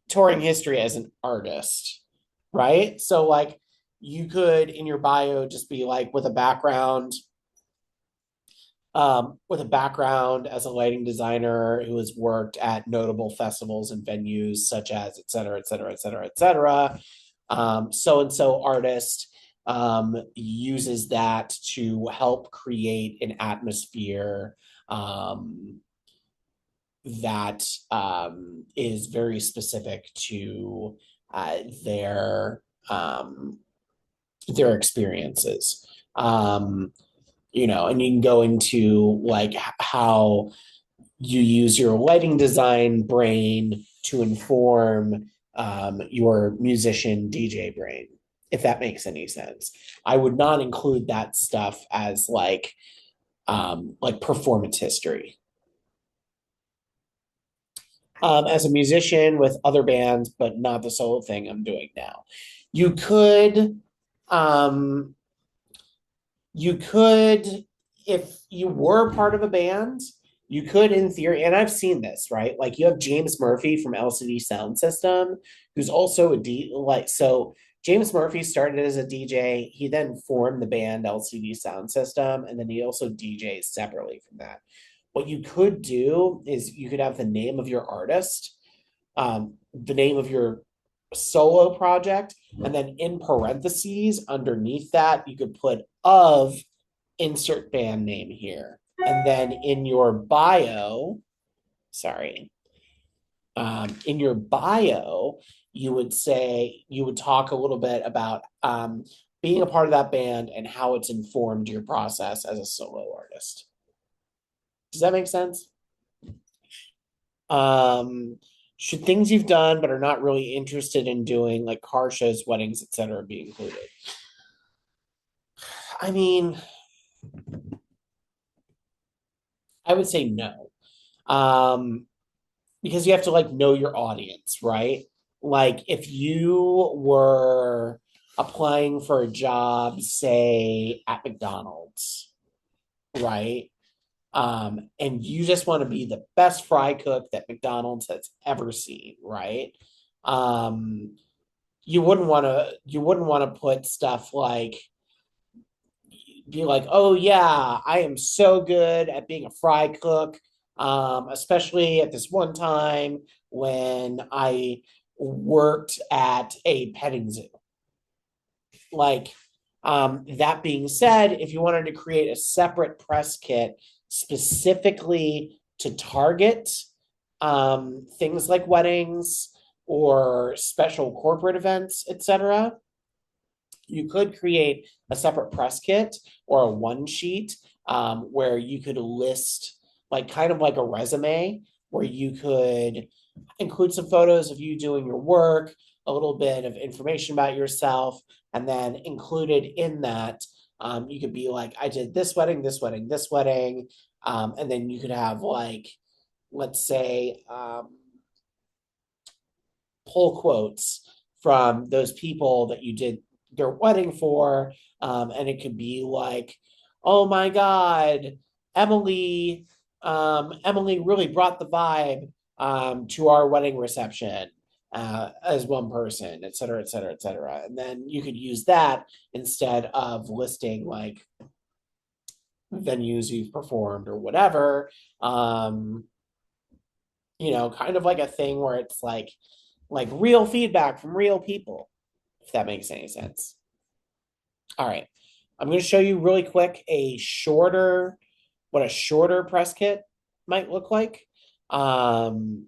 touring history as an artist, right? So, like, you could in your bio just be like with a background as a lighting designer who has worked at notable festivals and venues such as et cetera, et cetera, et cetera, et cetera. So and so artist uses that to help create an atmosphere that is very specific to their their experiences. And you can go into like how you use your lighting design brain to inform your musician DJ brain, if that makes any sense. I would not include that stuff as like performance history. As a musician with other bands, but not the solo thing I'm doing now. You could um, you could, if you were part of a band, you could, in theory, and I've seen this, right? Like you have James Murphy from LCD Sound System, who's also a D. Like so, James Murphy started as a DJ. He then formed the band LCD Sound System, and then he also DJs separately from that. What you could do is you could have the name of your artist, the name of your solo project, and then in parentheses underneath that, you could put of insert band name here. And then in your bio, sorry, in your bio, you would say, you would talk a little bit about being a part of that band and how it's informed your process as a solo artist. Does that make sense? Um, should things you've done but are not really interested in doing, like car shows, weddings, etc., be included? I mean, I would say no. Um, because you have to like know your audience, right? Like if you were applying for a job, say at McDonald's, right? And you just want to be the best fry cook that McDonald's has ever seen, right? Um, you wouldn't want to put stuff like be like, oh yeah, I am so good at being a fry cook. Especially at this one time when I worked at a petting zoo. Like, that being said, if you wanted to create a separate press kit specifically to target things like weddings or special corporate events, etc., you could create a separate press kit or a one sheet where you could list like kind of like a resume where you could include some photos of you doing your work, a little bit of information about yourself, and then included in that, you could be like, I did this wedding, this wedding, this wedding. And then you could have like, let's say, pull quotes from those people that you did their wedding for. And it could be like, oh my God, Emily, Emily really brought the vibe to our wedding reception as one person, et cetera, et cetera, et cetera. And then you could use that instead of listing like venues you've performed or whatever. Um, kind of like a thing where it's like real feedback from real people, if that makes any sense. All right. I'm going to show you really quick what a shorter press kit might look like. Um,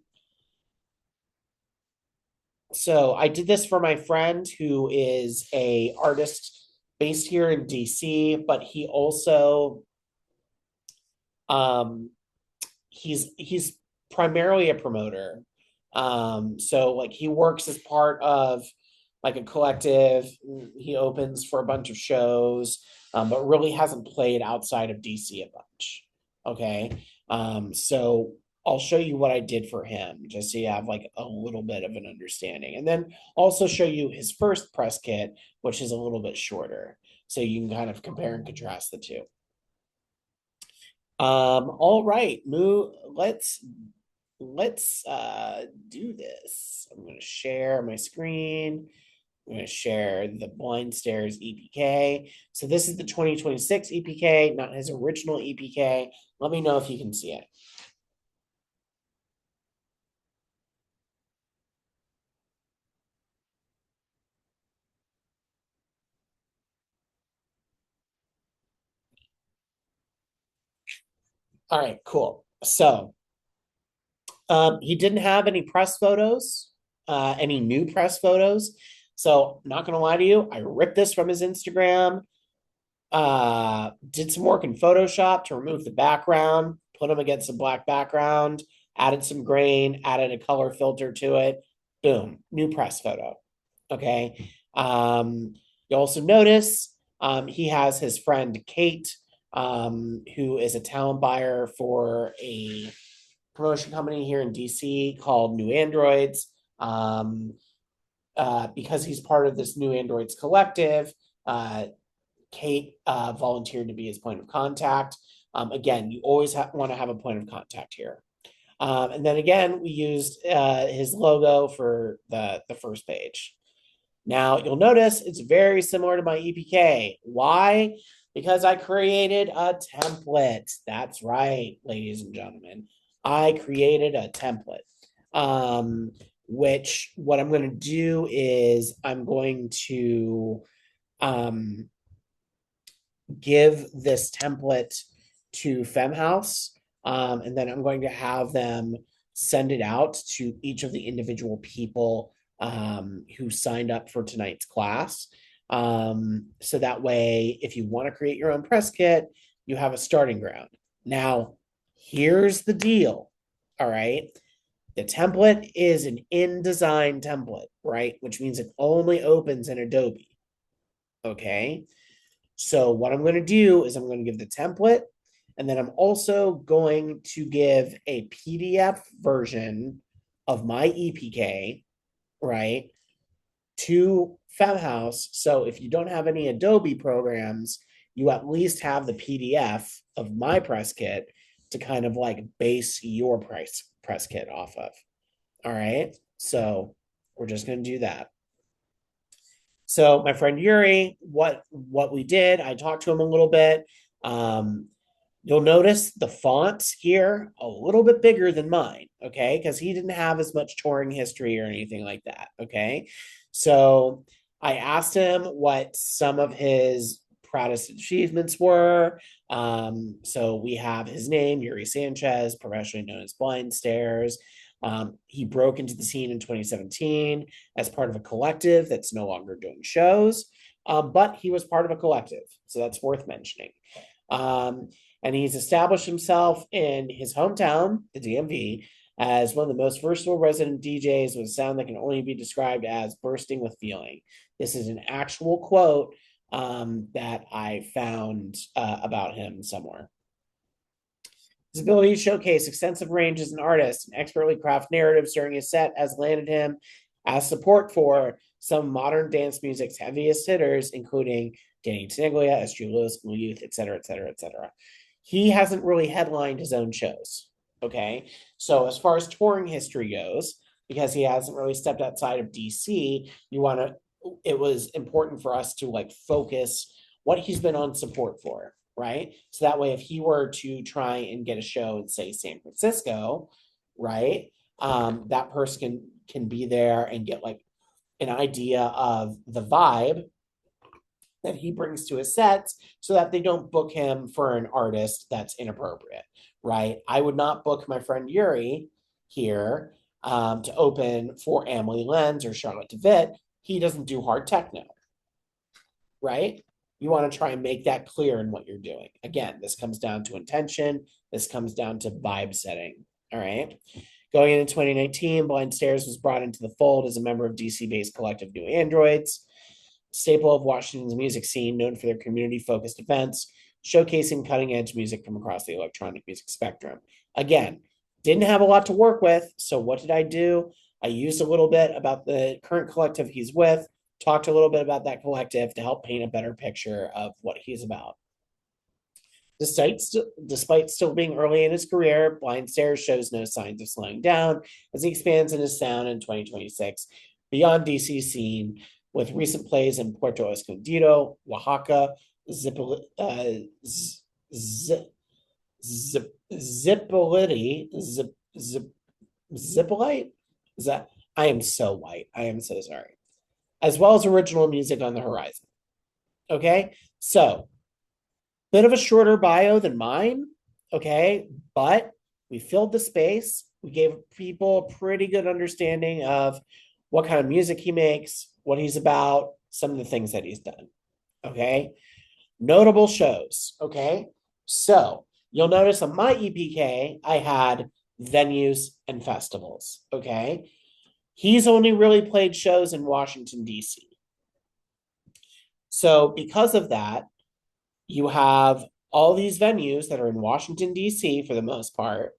so I did this for my friend who is a artist based here in DC, but he also um, he's primarily a promoter. So like he works as part of like a collective. He opens for a bunch of shows, but really hasn't played outside of DC a bunch. Okay. So I'll show you what I did for him just so you have like a little bit of an understanding. And then also show you his first press kit, which is a little bit shorter. So you can kind of compare and contrast the two. All right, let's do this. I'm gonna share my screen. I'm gonna share the Blind Stairs EPK. So this is the 2026 EPK, not his original EPK. Let me know if you can see it. All right, cool. So he didn't have any press photos, any new press photos. So not gonna lie to you, I ripped this from his Instagram, did some work in Photoshop to remove the background, put them against a black background, added some grain, added a color filter to it. Boom, new press photo. Okay. You also notice he has his friend Kate, who is a talent buyer for a promotion company here in DC called New Androids. Because he's part of this New Androids collective, Kate volunteered to be his point of contact. Again, you always want to have a point of contact here. And then again, we used his logo for the first page. Now, you'll notice it's very similar to my EPK. Why? Because I created a template. That's right, ladies and gentlemen. I created a template, which what I'm going to do is I'm going to give this template to FEMME House, and then I'm going to have them send it out to each of the individual people who signed up for tonight's class. So that way, if you want to create your own press kit, you have a starting ground. Now, here's the deal. All right. The template is an InDesign template, right? Which means it only opens in Adobe. Okay. So what I'm going to do is I'm going to give the template, and then I'm also going to give a PDF version of my EPK, right, to FEMME House. So if you don't have any Adobe programs, you at least have the PDF of my press kit to kind of like base your press kit off of. All right. So we're just going to do that. So my friend Yuri, what we did, I talked to him a little bit. You'll notice the fonts here a little bit bigger than mine, okay? Because he didn't have as much touring history or anything like that, okay? So I asked him what some of his proudest achievements were. So we have his name, Yuri Sanchez, professionally known as Blind Stairs. He broke into the scene in 2017 as part of a collective that's no longer doing shows, but he was part of a collective, so that's worth mentioning. And he's established himself in his hometown, the DMV, as one of the most versatile resident DJs with a sound that can only be described as bursting with feeling. This is an actual quote that I found about him somewhere. His ability to showcase extensive range as an artist and expertly craft narratives during his set has landed him as support for some modern dance music's heaviest hitters, including Danny Tenaglia, S.G. Lewis, Blue Youth, etc., etc., etc. He hasn't really headlined his own shows, okay? So as far as touring history goes, because he hasn't really stepped outside of DC, it was important for us to like focus what he's been on support for, right? So that way, if he were to try and get a show in, say, San Francisco, right, that person can be there and get like an idea of the vibe that he brings to his sets so that they don't book him for an artist that's inappropriate, right? I would not book my friend Yuri here to open for Amelie Lenz or Charlotte DeWitt. He doesn't do hard techno, right? You want to try and make that clear in what you're doing. Again, this comes down to intention. This comes down to vibe setting, all right? Going into 2019, Blind Stairs was brought into the fold as a member of DC-based collective New Androids, staple of Washington's music scene, known for their community-focused events, showcasing cutting-edge music from across the electronic music spectrum. Again, didn't have a lot to work with, so what did I do? I used a little bit about the current collective he's with, talked a little bit about that collective to help paint a better picture of what he's about. Despite still being early in his career, Blind Stairs shows no signs of slowing down as he expands in his sound in 2026 beyond DC scene, with recent plays in Puerto Escondido, Oaxaca, Zippolite, Zippolite? Is that? I am so white. I am so sorry. As well as original music on the horizon. Okay, so bit of a shorter bio than mine. Okay, but we filled the space. We gave people a pretty good understanding of what kind of music he makes, what he's about, some of the things that he's done. Okay, notable shows. Okay, so You'll notice on my EPK, I had venues and festivals. Okay. He's only really played shows in Washington, D.C. So, because of that, you have all these venues that are in Washington, D.C. for the most part.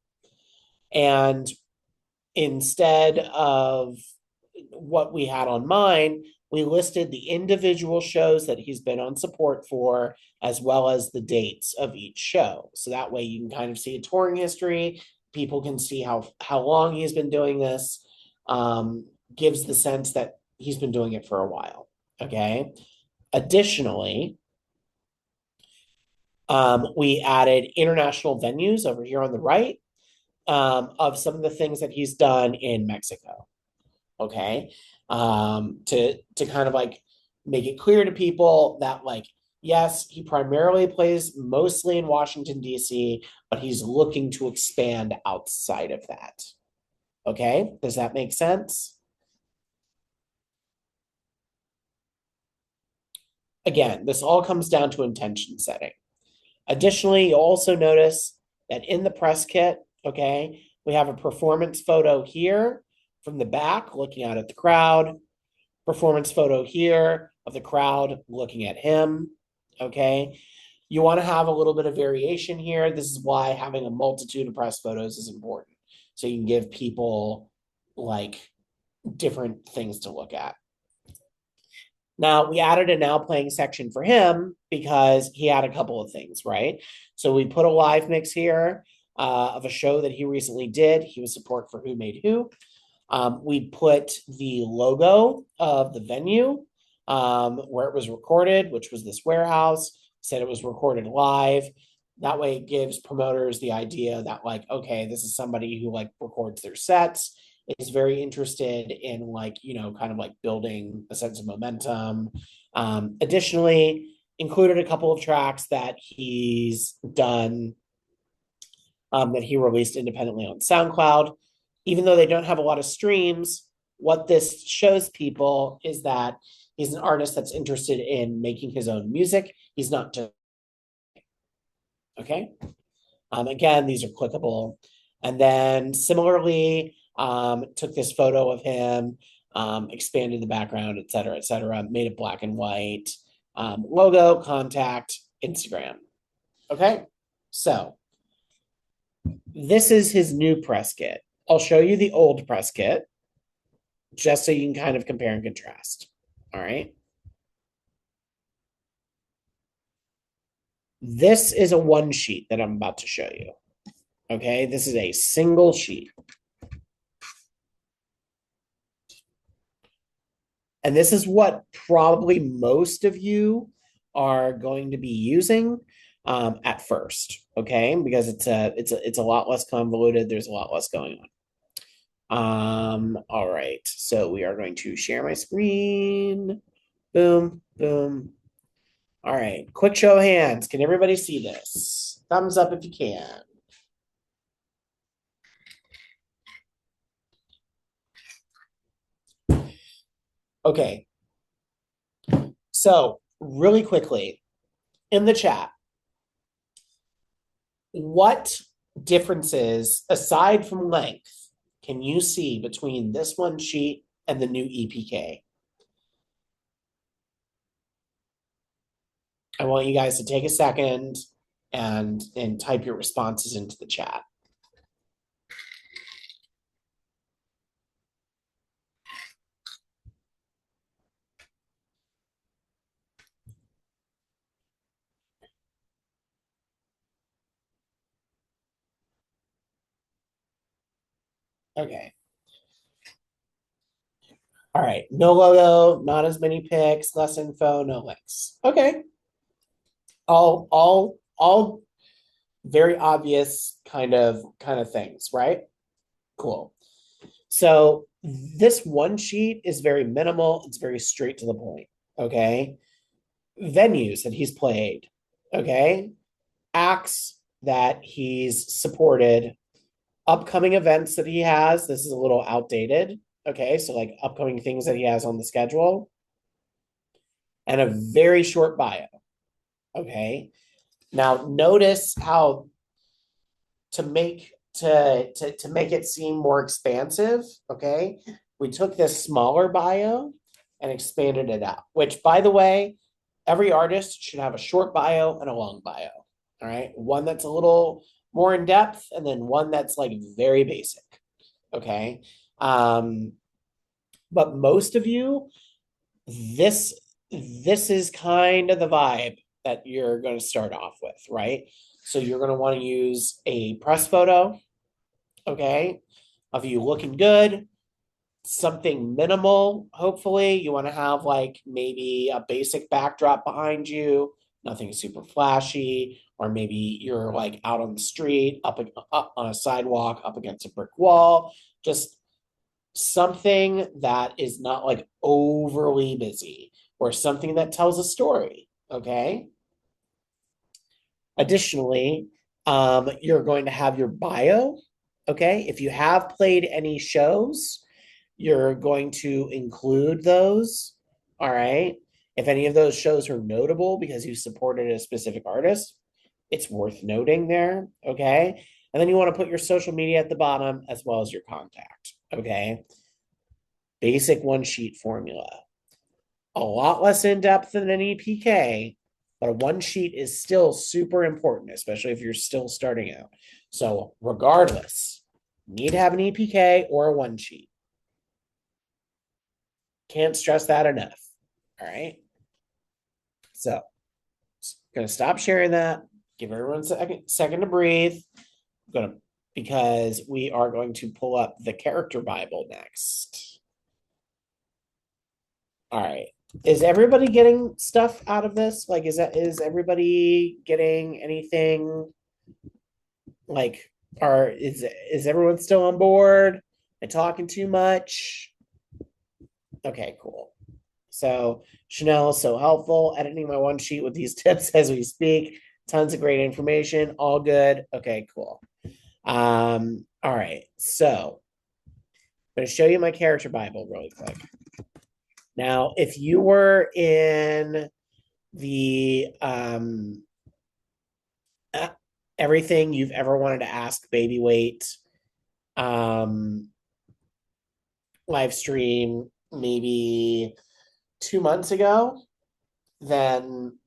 And instead of what we had on mine, we listed the individual shows that he's been on support for, as well as the dates of each show. So that way you can kind of see a touring history. People can see how long he's been doing this. Gives the sense that he's been doing it for a while. Okay. Additionally, we added international venues over here on the right, of some of the things that he's done in Mexico. Okay. To kind of like make it clear to people that, like, yes, he primarily plays mostly in Washington, D.C., but he's looking to expand outside of that. Okay. Does that make sense? Again, this all comes down to intention setting. Additionally, you'll also notice that in the press kit, okay, we have a performance photo here from the back looking out at the crowd, performance photo here of the crowd looking at him, okay? You want to have a little bit of variation here. This is why having a multitude of press photos is important. So you can give people like different things to look at. Now, we added a now playing section for him because he had a couple of things, right? So we put a live mix here of a show that he recently did. He was support for Who Made Who. We put the logo of the venue where it was recorded, which was this warehouse. Said it was recorded live. That way it gives promoters the idea that, like, okay, this is somebody who like records their sets, is very interested in, like, you know, kind of like building a sense of momentum. Additionally, included a couple of tracks that he's done, that he released independently on SoundCloud. Even though they don't have a lot of streams, what this shows people is that he's an artist that's interested in making his own music. He's not just, okay. Again, these are clickable. And then similarly, took this photo of him, expanded the background, et cetera, made it black and white, logo, contact, Instagram. Okay. So this is his new press kit. I'll show you the old press kit just so you can kind of compare and contrast. All right. This is a one sheet that I'm about to show you. Okay. This is a single sheet. And this is what probably most of you are going to be using at first, okay? Because it's a lot less convoluted. There's a lot less going on. All right. So we are going to share my screen. Boom, boom. All right. Quick show of hands. Can everybody see this? Thumbs up if you can. Okay. So, really quickly, in the chat, what differences, aside from length, can you see between this one sheet and the new EPK? I want you guys to take a second and type your responses into the chat. Okay. All right. No logo, not as many pics, less info, no links. Okay. All very obvious kind of things, right? Cool. So this one sheet is very minimal. It's very straight to the point. Okay. Venues that he's played. Okay. Acts that he's supported. Upcoming events that he has. This is a little outdated. Okay. So, like, upcoming things that he has on the schedule. And a very short bio. Okay. Now, notice how to make it seem more expansive, okay, we took this smaller bio and expanded it out, which, by the way, every artist should have a short bio and a long bio. All right. One that's a little more in depth, and then one that's like very basic. Okay. Um, but most of you, this this is kind of the vibe that you're going to start off with, right? So you're going to want to use a press photo, okay, of you looking good, something minimal. Hopefully, you want to have like maybe a basic backdrop behind you, nothing super flashy, or maybe you're like out on the street, up on a sidewalk, up against a brick wall, just something that is not like overly busy or something that tells a story. Okay. Additionally, you're going to have your bio. Okay. If you have played any shows, you're going to include those. All right. If any of those shows are notable because you supported a specific artist, it's worth noting there. Okay. And then you want to put your social media at the bottom as well as your contact. Okay. Basic one sheet formula. A lot less in depth than an EPK, but a one sheet is still super important, especially if you're still starting out. So, regardless, you need to have an EPK or a one sheet. Can't stress that enough. All right. So, gonna stop sharing that. Give everyone a second to breathe. I'm gonna because we are going to pull up the character Bible next. All right. Is everybody getting stuff out of this? Like, is everybody getting anything? Like, is everyone still on board? Am I talking too much? Okay, cool. So Chanel is so helpful, editing my one sheet with these tips as we speak. Tons of great information. All good. Okay, cool. All right. So I'm going to show you my character Bible really quick. Now, if you were in the everything you've ever wanted to ask baby weight um live stream maybe 2 months ago, then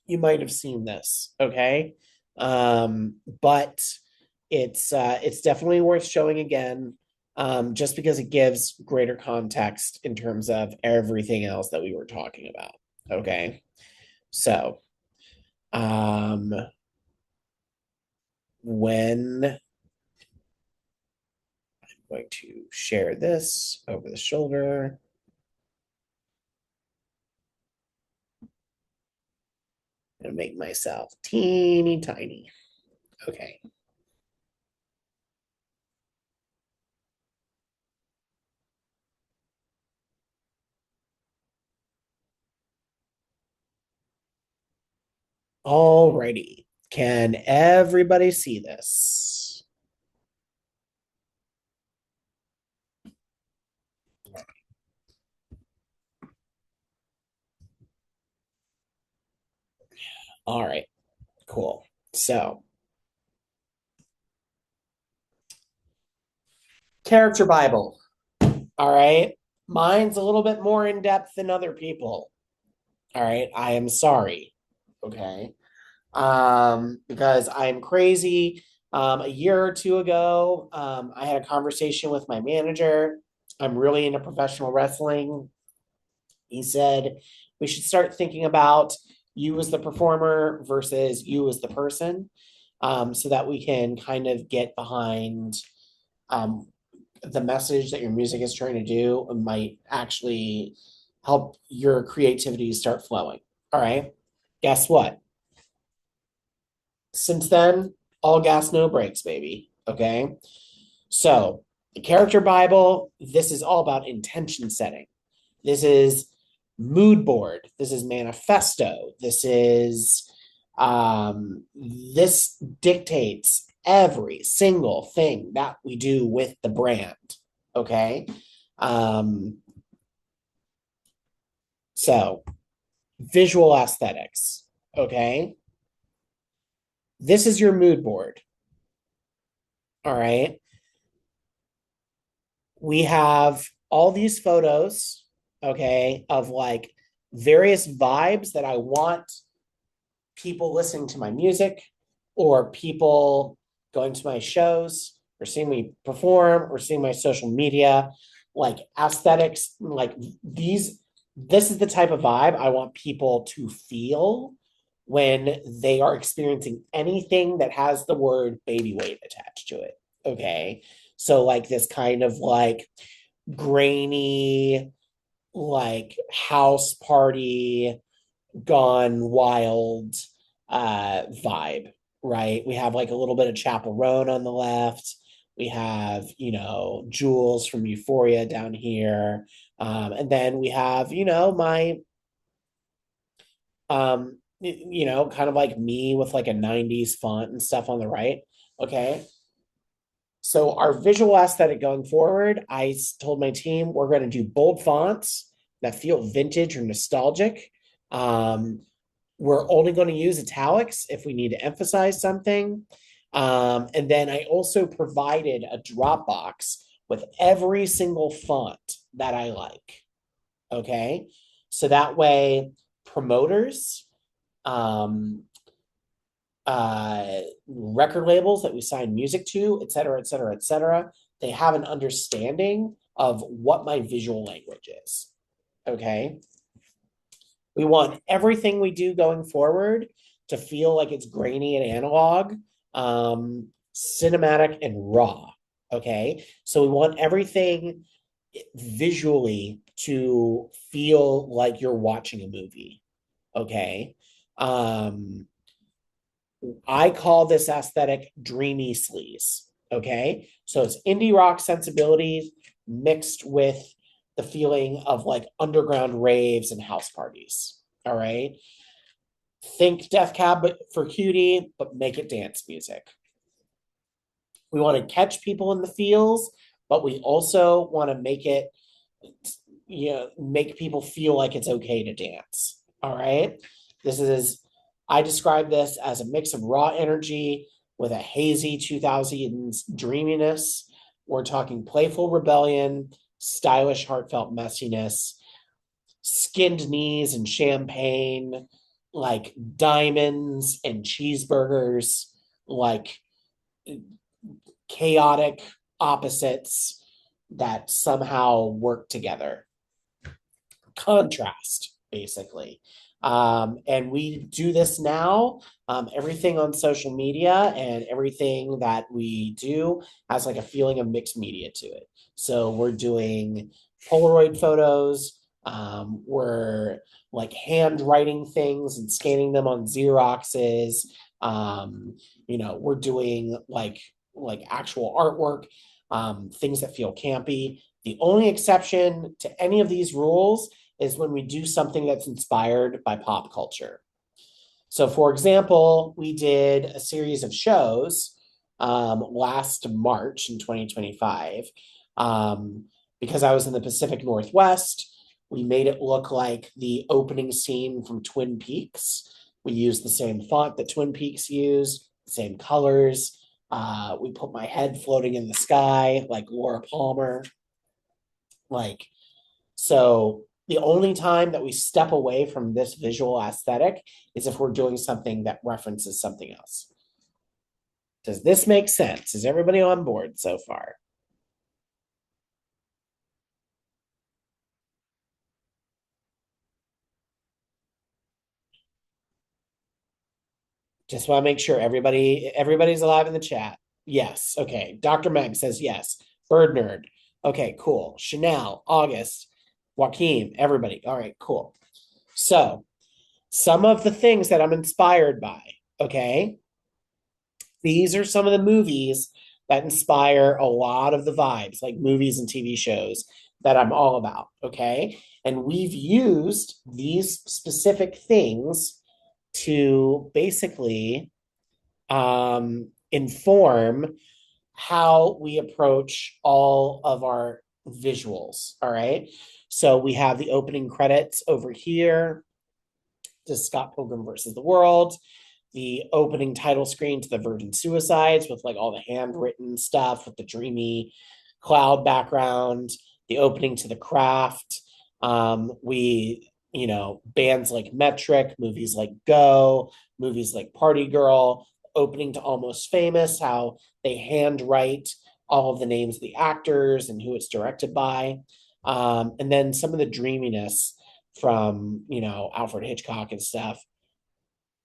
you might have seen this, okay? But it's definitely worth showing again, just because it gives greater context in terms of everything else that we were talking about. Okay. So when I'm going to share this over the shoulder. I'm gonna make myself teeny tiny. Okay. Alrighty. Can everybody see this? All right. Cool. So, character Bible. All right. Mine's a little bit more in depth than other people. All right. I am sorry. Okay. Because I'm crazy. A year or two ago, I had a conversation with my manager. I'm really into professional wrestling. He said we should start thinking about you as the performer versus you as the person, so that we can kind of get behind um, the message that your music is trying to do and might actually help your creativity start flowing. All right. Guess what? Since then, all gas, no brakes, baby. Okay. So, the character Bible, this is all about intention setting. This is mood board. This is manifesto. This dictates every single thing that we do with the brand. Okay. Um, so visual aesthetics. Okay. This is your mood board. All right. We have all these photos, okay, of like various vibes that I want people listening to my music or people going to my shows or seeing me perform or seeing my social media, like aesthetics, like these, this is the type of vibe I want people to feel when they are experiencing anything that has the word baby weight attached to it. Okay. So, like, this kind of like grainy, like house party gone wild vibe, right? We have like a little bit of Chapel Roan on the left. We have, Jules from Euphoria down here. And then we have, my, kind of like me with like a 90s font and stuff on the right. Okay. So our visual aesthetic going forward, told my team we're going to do bold fonts that feel vintage or nostalgic. Um, we're only going to use italics if we need to emphasize something. And then I also provided a Dropbox with every single font that I like. Okay. So that way, promoters, um, record labels that we sign music to, et cetera, et cetera, et cetera, they have an understanding of what my visual language is. Okay. We want everything we do going forward to feel like it's grainy and analog, cinematic and raw. Okay. So we want everything visually to feel like you're watching a movie. Okay. I call this aesthetic dreamy sleaze. Okay. So it's indie rock sensibilities mixed with the feeling of like underground raves and house parties. All right. Think Death Cab for Cutie, but make it dance music. We want to catch people in the feels, but we also want to make it, make people feel like it's okay to dance. All right. This is, I describe this as a mix of raw energy with a hazy 2000s dreaminess. We're talking playful rebellion, stylish, heartfelt messiness, skinned knees and champagne, like diamonds and cheeseburgers, like chaotic opposites that somehow work together. Contrast, basically. And we do this now. Everything on social media and everything that we do has like a feeling of mixed media to it. So we're doing Polaroid photos. We're like handwriting things and scanning them on Xeroxes. We're doing like actual artwork, things that feel campy. The only exception to any of these rules is when we do something that's inspired by pop culture. So, for example, we did a series of shows last March in 2025. Because I was in the Pacific Northwest, we made it look like the opening scene from Twin Peaks. We used the same font that Twin Peaks use, the same colors. We put my head floating in the sky like Laura Palmer. Like, so the only time that we step away from this visual aesthetic is if we're doing something that references something else. Does this make sense? Is everybody on board so far? Just want to make sure everybody's alive in the chat. Yes. Okay. Dr. Meg says yes. Bird nerd. Okay, cool. Chanel, August, Joaquin, everybody. All right, cool. So some of the things that I'm inspired by, okay? These are some of the movies that inspire a lot of the vibes, like movies and TV shows that I'm all about, okay? And we've used these specific things to basically inform how we approach all of our visuals, all right? So we have the opening credits over here to Scott Pilgrim versus the World. the opening title screen to the Virgin Suicides with like all the handwritten stuff with the dreamy cloud background, the opening to The Craft. Bands like Metric, movies like Go, movies like Party Girl, opening to Almost Famous, how they handwrite all of the names of the actors and who it's directed by. And then some of the dreaminess from, Alfred Hitchcock and stuff.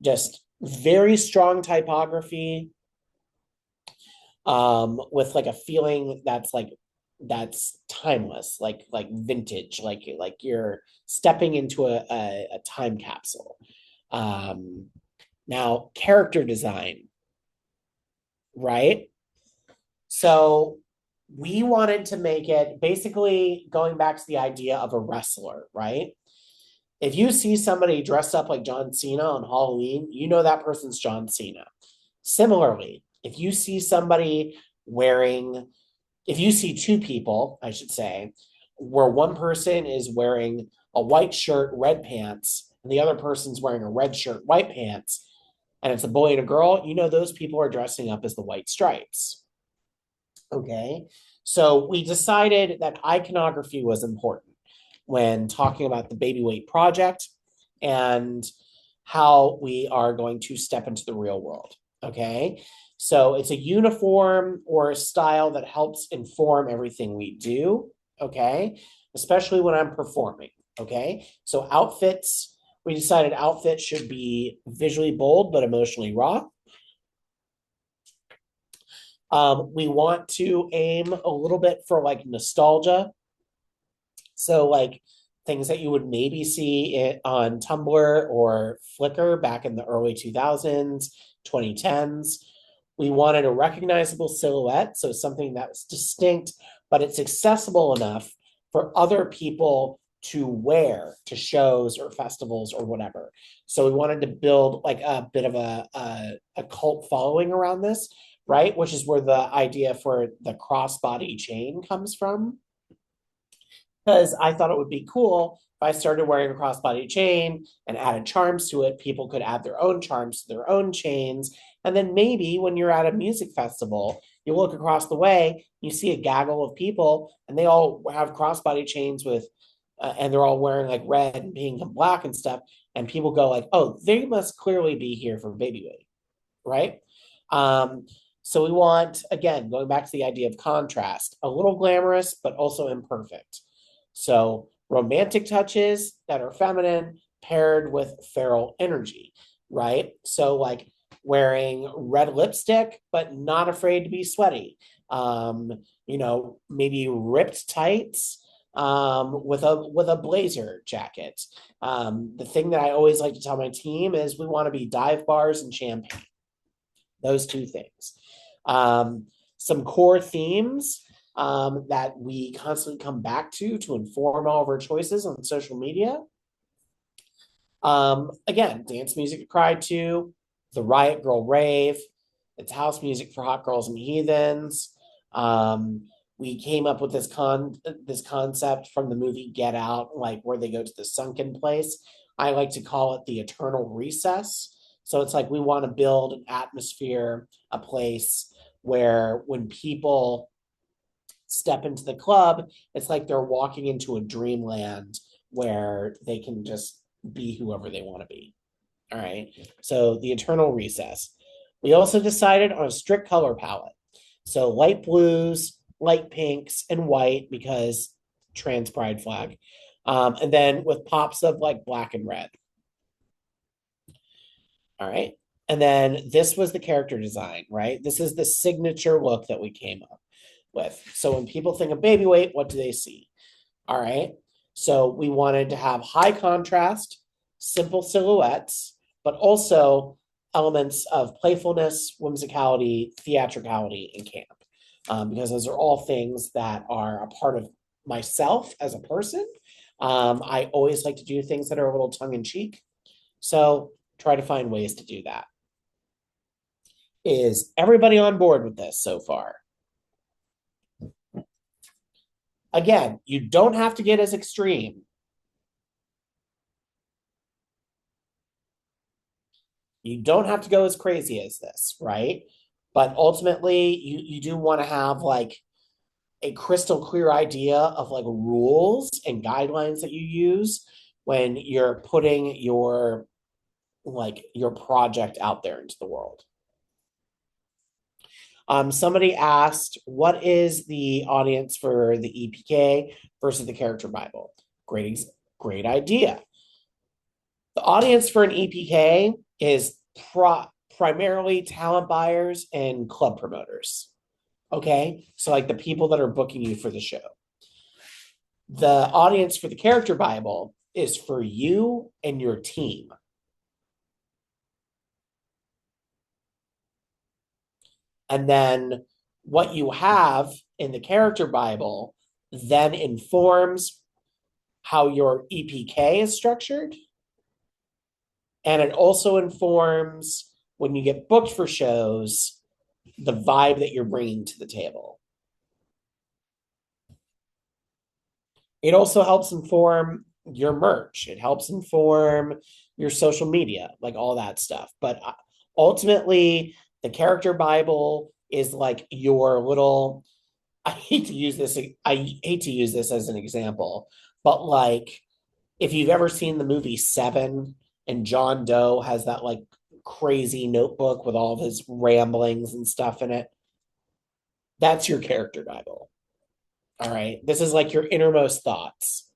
Just very strong typography, with like a feeling that's timeless, like vintage, like you're stepping into a time capsule. Um, Now, character design, right? So we wanted to make it basically going back to the idea of a wrestler, right? If you see somebody dressed up like John Cena on Halloween, you know that person's John Cena. Similarly, wearing, if you see two people, I should say, where one person is wearing a white shirt, red pants, and the other person's wearing a red shirt, white pants, and it's a boy and a girl, you know those people are dressing up as the White Stripes. Okay. So we decided that iconography was important when talking about the Baby Weight Project and how we are going to step into the real world. Okay. So it's a uniform or a style that helps inform everything we do. Okay. Especially when I'm performing. Okay. So we decided outfits should be visually bold but emotionally raw. We want to aim a little bit for like nostalgia. So like things that you would maybe see on Tumblr or Flickr back in the early 2000s, 2010s. We wanted a recognizable silhouette, so something that was distinct, but it's accessible enough for other people to wear to shows or festivals or whatever. So we wanted to build like a bit of a cult following around this, right? Which is where the idea for the crossbody chain comes from. Because I thought it would be cool if I started wearing a crossbody chain and added charms to it. People could add their own charms to their own chains. And then maybe when you're at a music festival, you look across the way, you see a gaggle of people, and they all have crossbody chains and they're all wearing like red and pink and black and stuff. And people go like, oh, they must clearly be here for Baby Weight, right? So we want, again, going back to the idea of contrast, a little glamorous, but also imperfect. So romantic touches that are feminine paired with feral energy, right? So like wearing red lipstick, but not afraid to be sweaty. Maybe ripped tights with a blazer jacket. The thing that I always like to tell my team is we want to be dive bars and champagne. Those two things. Some core themes that we constantly come back to inform all of our choices on social media. Again, dance music to cry to, the Riot Girl Rave, it's house music for hot girls and heathens. We came up with this concept from the movie Get Out, like where they go to the sunken place. I like to call it the eternal recess. So it's like we want to build an atmosphere, a place where when people step into the club, it's like they're walking into a dreamland where they can just be whoever they want to be. All right. So the eternal recess. We also decided on a strict color palette. So light blues, light pinks, and white because trans pride flag. And then with pops of like black and red. All right. And then this was the character design, right? This is the signature look that we came up with. So when people think of Baby Weight, what do they see? All right. So we wanted to have high contrast, simple silhouettes, but also elements of playfulness, whimsicality, theatricality, and camp. Because those are all things that are a part of myself as a person. I always like to do things that are a little tongue in cheek. So try to find ways to do that. Is everybody on board with this so far? Again, you don't have to get as extreme. You don't have to go as crazy as this, right? But ultimately, you do want to have like a crystal clear idea of like rules and guidelines that you use when you're putting your project out there into the world. Somebody asked, what is the audience for the EPK versus the character Bible? Great idea. The audience for an EPK is primarily talent buyers and club promoters. Okay. So, like the people that are booking you for the show. The audience for the character Bible is for you and your team. And then what you have in the character Bible then informs how your EPK is structured. And it also informs when you get booked for shows, the vibe that you're bringing to the table. It also helps inform your merch. It helps inform your social media, like all that stuff. But ultimately, the character Bible is like your little. I hate to use this. I hate to use this as an example, but like if you've ever seen the movie Seven and John Doe has that like crazy notebook with all of his ramblings and stuff in it, that's your character Bible. All right. This is like your innermost thoughts.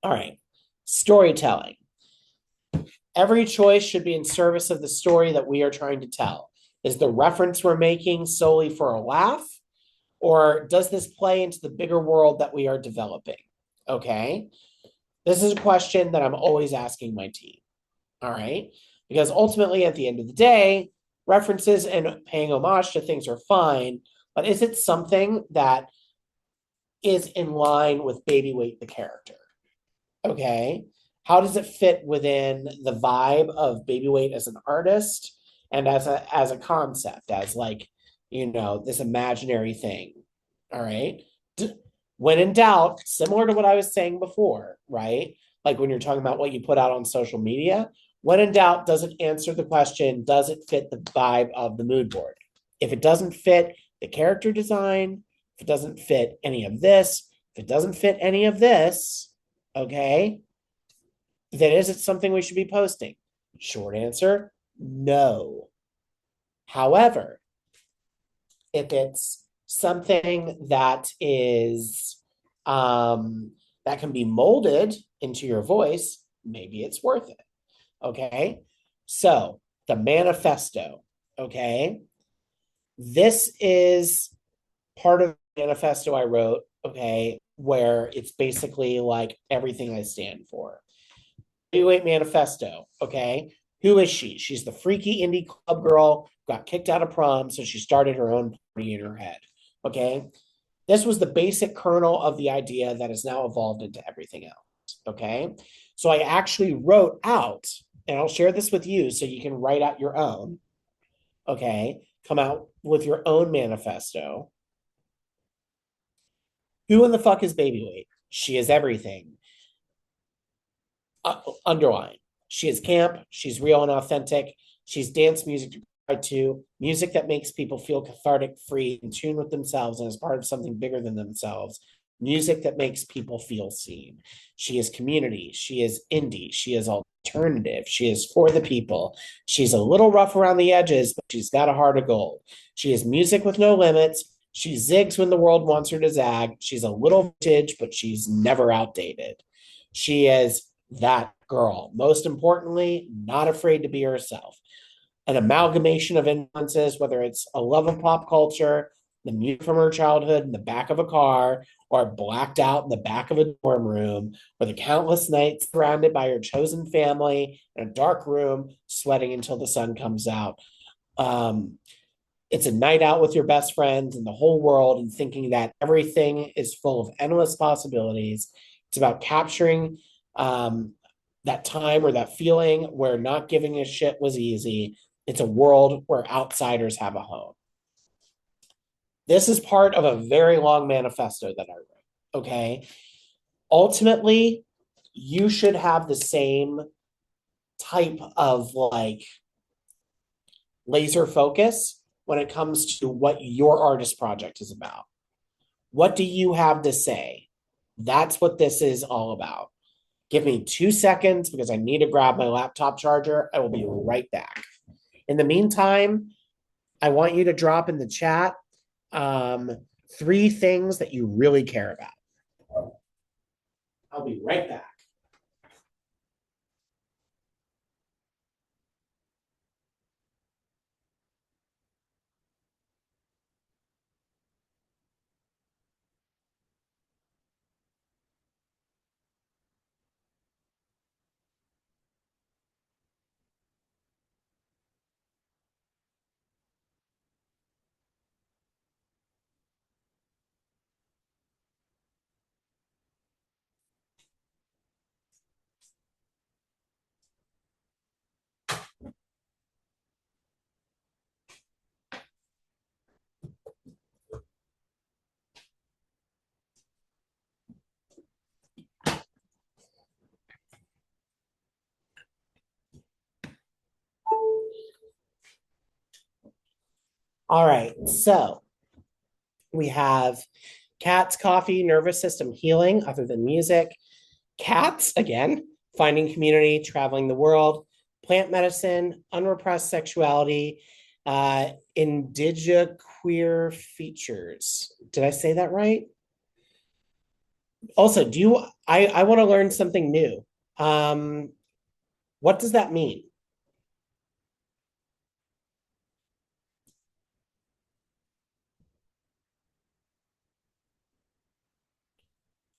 All right. Storytelling. Every choice should be in service of the story that we are trying to tell. Is the reference we're making solely for a laugh, or does this play into the bigger world that we are developing? Okay. This is a question that I'm always asking my team. All right. Because ultimately, at the end of the day, references and paying homage to things are fine, but is it something that is in line with Babyweight the character? Okay. How does it fit within the vibe of Babyweight as an artist and as a concept, as like, this imaginary thing? All right. When in doubt, similar to what I was saying before, right? Like when you're talking about what you put out on social media, when in doubt, does it answer the question, does it fit the vibe of the mood board? If it doesn't fit the character design, if it doesn't fit any of this, if it doesn't fit any of this, okay, then is it something we should be posting? Short answer, no. However, if it's something that is that can be molded into your voice, maybe it's worth it. Okay. So the manifesto. Okay. This is part of the manifesto I wrote. Okay. Where it's basically like everything I stand for. Heavyweight Manifesto. Okay. Who is she? She's the freaky indie club girl, got kicked out of prom, so she started her own party in her head. Okay. This was the basic kernel of the idea that has now evolved into everything else. Okay. So I actually wrote out, and I'll share this with you so you can write out your own. Okay. Come out with your own manifesto. Who in the fuck is Babyweight? She is everything. Underline. She is camp. She's real and authentic. She's dance music to cry to, music that makes people feel cathartic, free, in tune with themselves, and as part of something bigger than themselves. Music that makes people feel seen. She is community. She is indie. She is alternative. She is for the people. She's a little rough around the edges, but she's got a heart of gold. She is music with no limits. She zigs when the world wants her to zag. She's a little vintage, but she's never outdated. She is that girl. Most importantly, not afraid to be herself. An amalgamation of influences, whether it's a love of pop culture, the music from her childhood in the back of a car, or blacked out in the back of a dorm room, or the countless nights surrounded by her chosen family in a dark room, sweating until the sun comes out. It's a night out with your best friends and the whole world and thinking that everything is full of endless possibilities. It's about capturing that time or that feeling where not giving a shit was easy. It's a world where outsiders have a home. This is part of a very long manifesto that I wrote. Okay. Ultimately, you should have the same type of like laser focus when it comes to what your artist project is about. What do you have to say? That's what this is all about. Give me 2 seconds because I need to grab my laptop charger. I will be right back. In the meantime, I want you to drop in the chat um, 3 things that you really care about. I'll be right back. All right, so we have cats, coffee, nervous system healing other than music, cats, again, finding community, traveling the world, plant medicine, unrepressed sexuality, queer features. Did I say that right? Also, I want to learn something new. Um, what does that mean?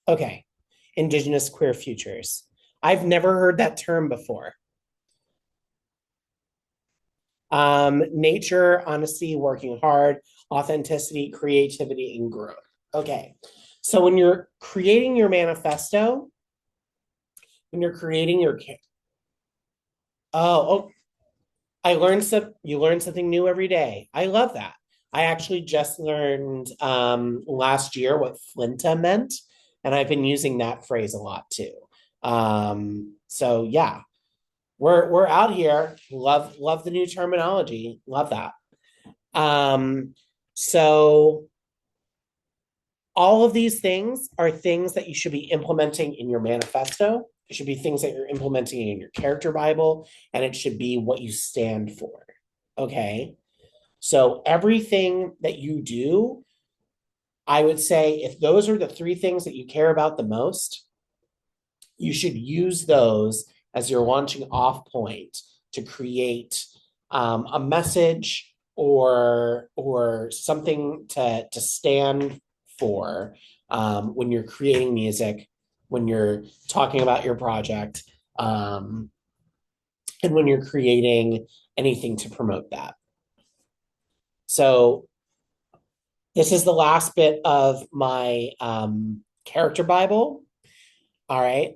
Okay, Indigenous queer futures. I've never heard that term before. Nature, honesty, working hard, authenticity, creativity, and growth. Okay. So when you're creating your manifesto, when you're creating your oh, I learned you learn something new every day. I love that. I actually just learned last year what flinta meant, and I've been using that phrase a lot too. So yeah, we're out here. Love the new terminology. Love that. Um, so all of these things are things that you should be implementing in your manifesto. It should be things that you're implementing in your character Bible, and it should be what you stand for. Okay. So everything that you do, I would say if those are the 3 things that you care about the most, you should use those as your launching off point to create a message or something to stand for when you're creating music, when you're talking about your project, and when you're creating anything to promote that. So this is the last bit of my character Bible. All right.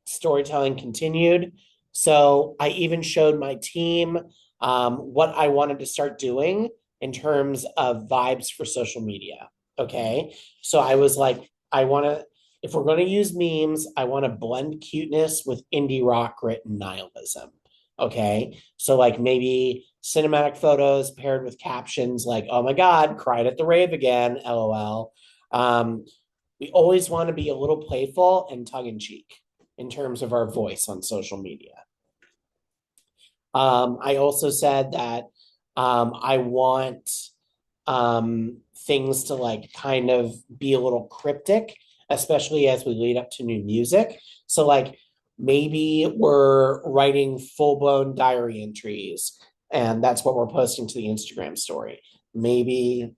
Storytelling continued. So I even showed my team what I wanted to start doing in terms of vibes for social media. Okay. So I was like, if we're going to use memes, I want to blend cuteness with indie rock written nihilism. Okay. So, like, maybe cinematic photos paired with captions like, oh my God, cried at the rave again, LOL. We always want to be a little playful and tongue in cheek in terms of our voice on social media. I also said that I want things to like kind of be a little cryptic, especially as we lead up to new music. So, like, maybe we're writing full blown diary entries, and that's what we're posting to the Instagram story. Maybe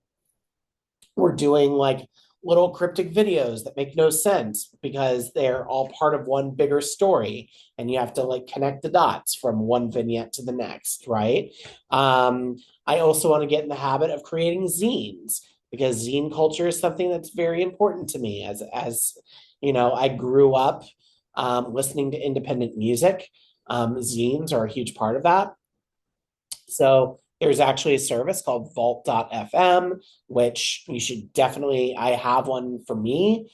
we're doing like little cryptic videos that make no sense because they're all part of one bigger story and you have to like connect the dots from one vignette to the next, right? I also want to get in the habit of creating zines because zine culture is something that's very important to me as you know, I grew up listening to independent music. Zines are a huge part of that. So there's actually a service called vault.fm, which you should definitely, I have one for me.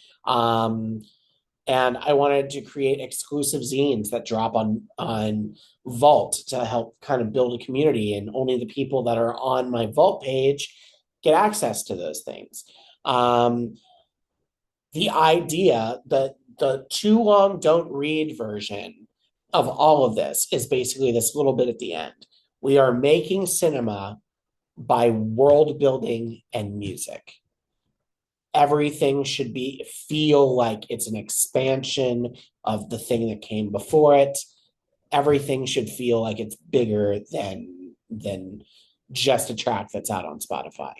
And I wanted to create exclusive zines that drop on Vault to help kind of build a community, and only the people that are on my Vault page get access to those things. Um, the idea that the too long don't read version of all of this is basically this little bit at the end. We are making cinema by world building and music. Everything should be feel like it's an expansion of the thing that came before it. Everything should feel like it's bigger than just a track that's out on Spotify.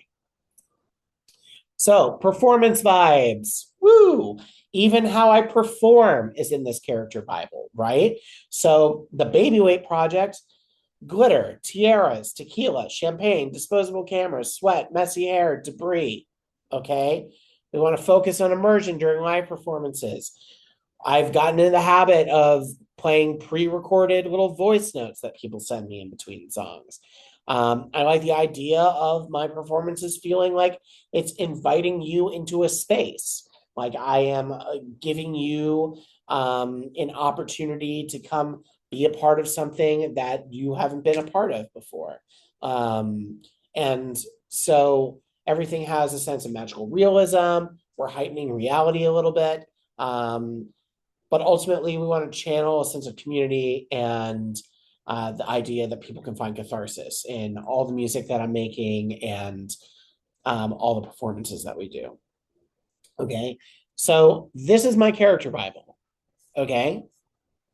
So, performance vibes. Woo! Even how I perform is in this character Bible, right? So, the Baby Weight Project, glitter, tiaras, tequila, champagne, disposable cameras, sweat, messy hair, debris. Okay. We want to focus on immersion during live performances. I've gotten in the habit of playing pre-recorded little voice notes that people send me in between songs. I like the idea of my performances feeling like it's inviting you into a space. Like I am giving you an opportunity to come be a part of something that you haven't been a part of before. And so everything has a sense of magical realism. We're heightening reality a little bit. But ultimately, we want to channel a sense of community and the idea that people can find catharsis in all the music that I'm making and all the performances that we do. Okay. So this is my character Bible. Okay.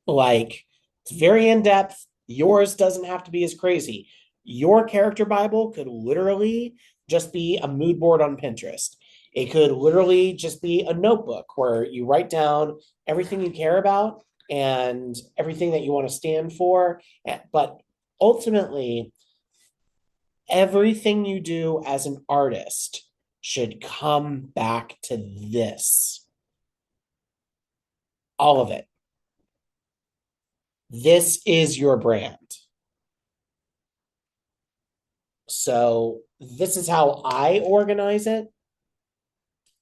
Like it's very in depth. Yours doesn't have to be as crazy. Your character Bible could literally just be a mood board on Pinterest. It could literally just be a notebook where you write down everything you care about and everything that you want to stand for. But ultimately, everything you do as an artist should come back to this. All of it. This is your brand. So this is how I organize it.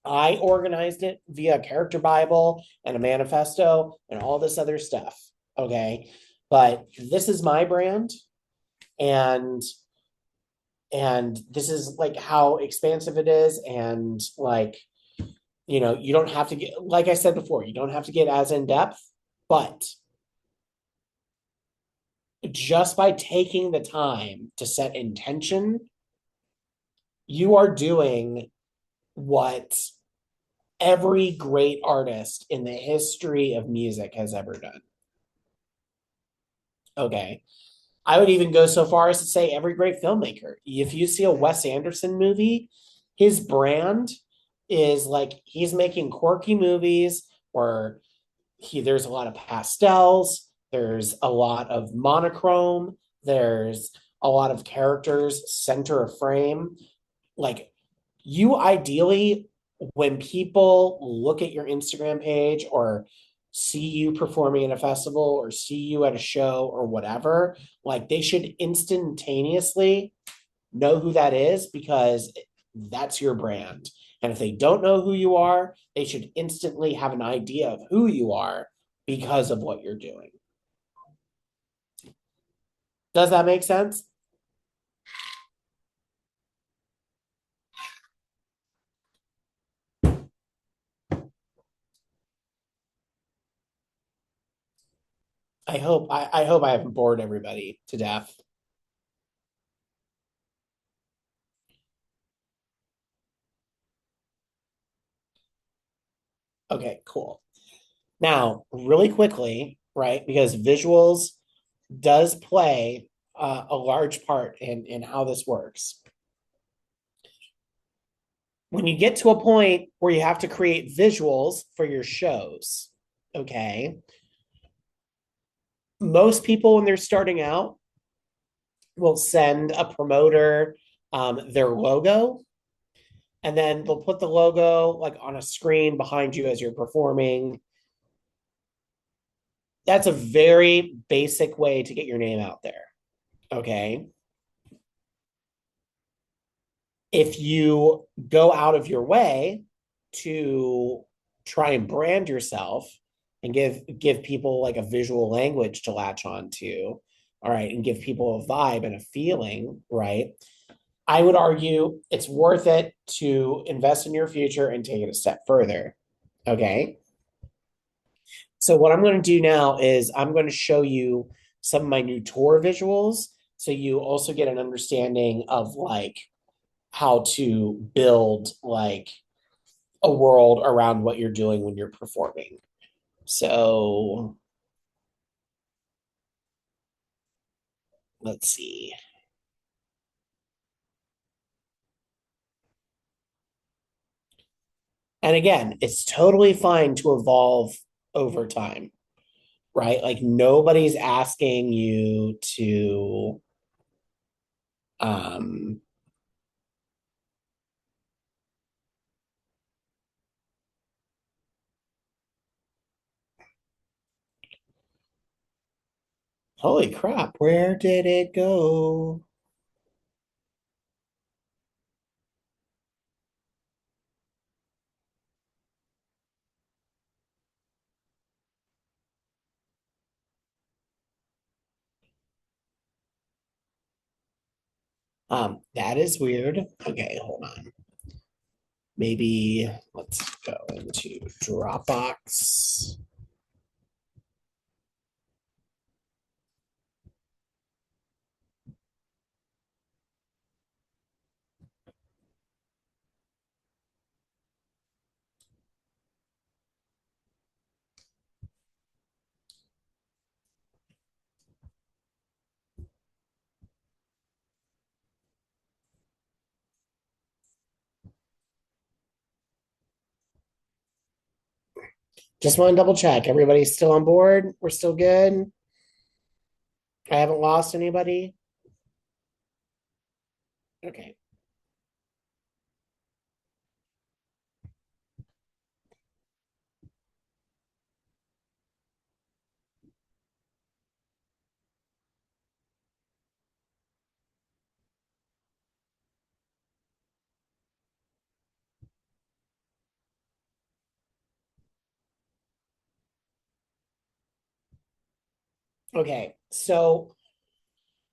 I organized it via a character Bible and a manifesto and all this other stuff. Okay. But this is my brand. And this is like how expansive it is. And like, you don't have to get, like I said before, you don't have to get as in depth, but just by taking the time to set intention, you are doing what every great artist in the history of music has ever done. Okay. I would even go so far as to say every great filmmaker. If you see a Wes Anderson movie, his brand is like he's making quirky movies where there's a lot of pastels, there's a lot of monochrome, there's a lot of characters center of frame. Like you ideally, when people look at your Instagram page or see you performing at a festival or see you at a show or whatever, like they should instantaneously know who that is because that's your brand. And if they don't know who you are, they should instantly have an idea of who you are because of what you're doing. Does that make sense? I hope I haven't bored everybody to death. Okay, cool. Now, really quickly, right? Because visuals does play a large part in how this works. When you get to a point where you have to create visuals for your shows, okay, most people when they're starting out will send a promoter their logo, and then they'll put the logo like on a screen behind you as you're performing. That's a very basic way to get your name out there. Okay. If you go out of your way to try and brand yourself and give people like a visual language to latch on to, all right, and give people a vibe and a feeling, right? I would argue it's worth it to invest in your future and take it a step further. Okay. So what I'm going to do now is I'm going to show you some of my new tour visuals so you also get an understanding of like how to build like a world around what you're doing when you're performing. So let's see. And again, it's totally fine to evolve over time, right? Like nobody's asking you to um holy crap, where did it go? That is weird. Okay, hold on. Maybe let's go into Dropbox. Just want to double check. Everybody's still on board? We're still good? I haven't lost anybody? Okay. Okay. So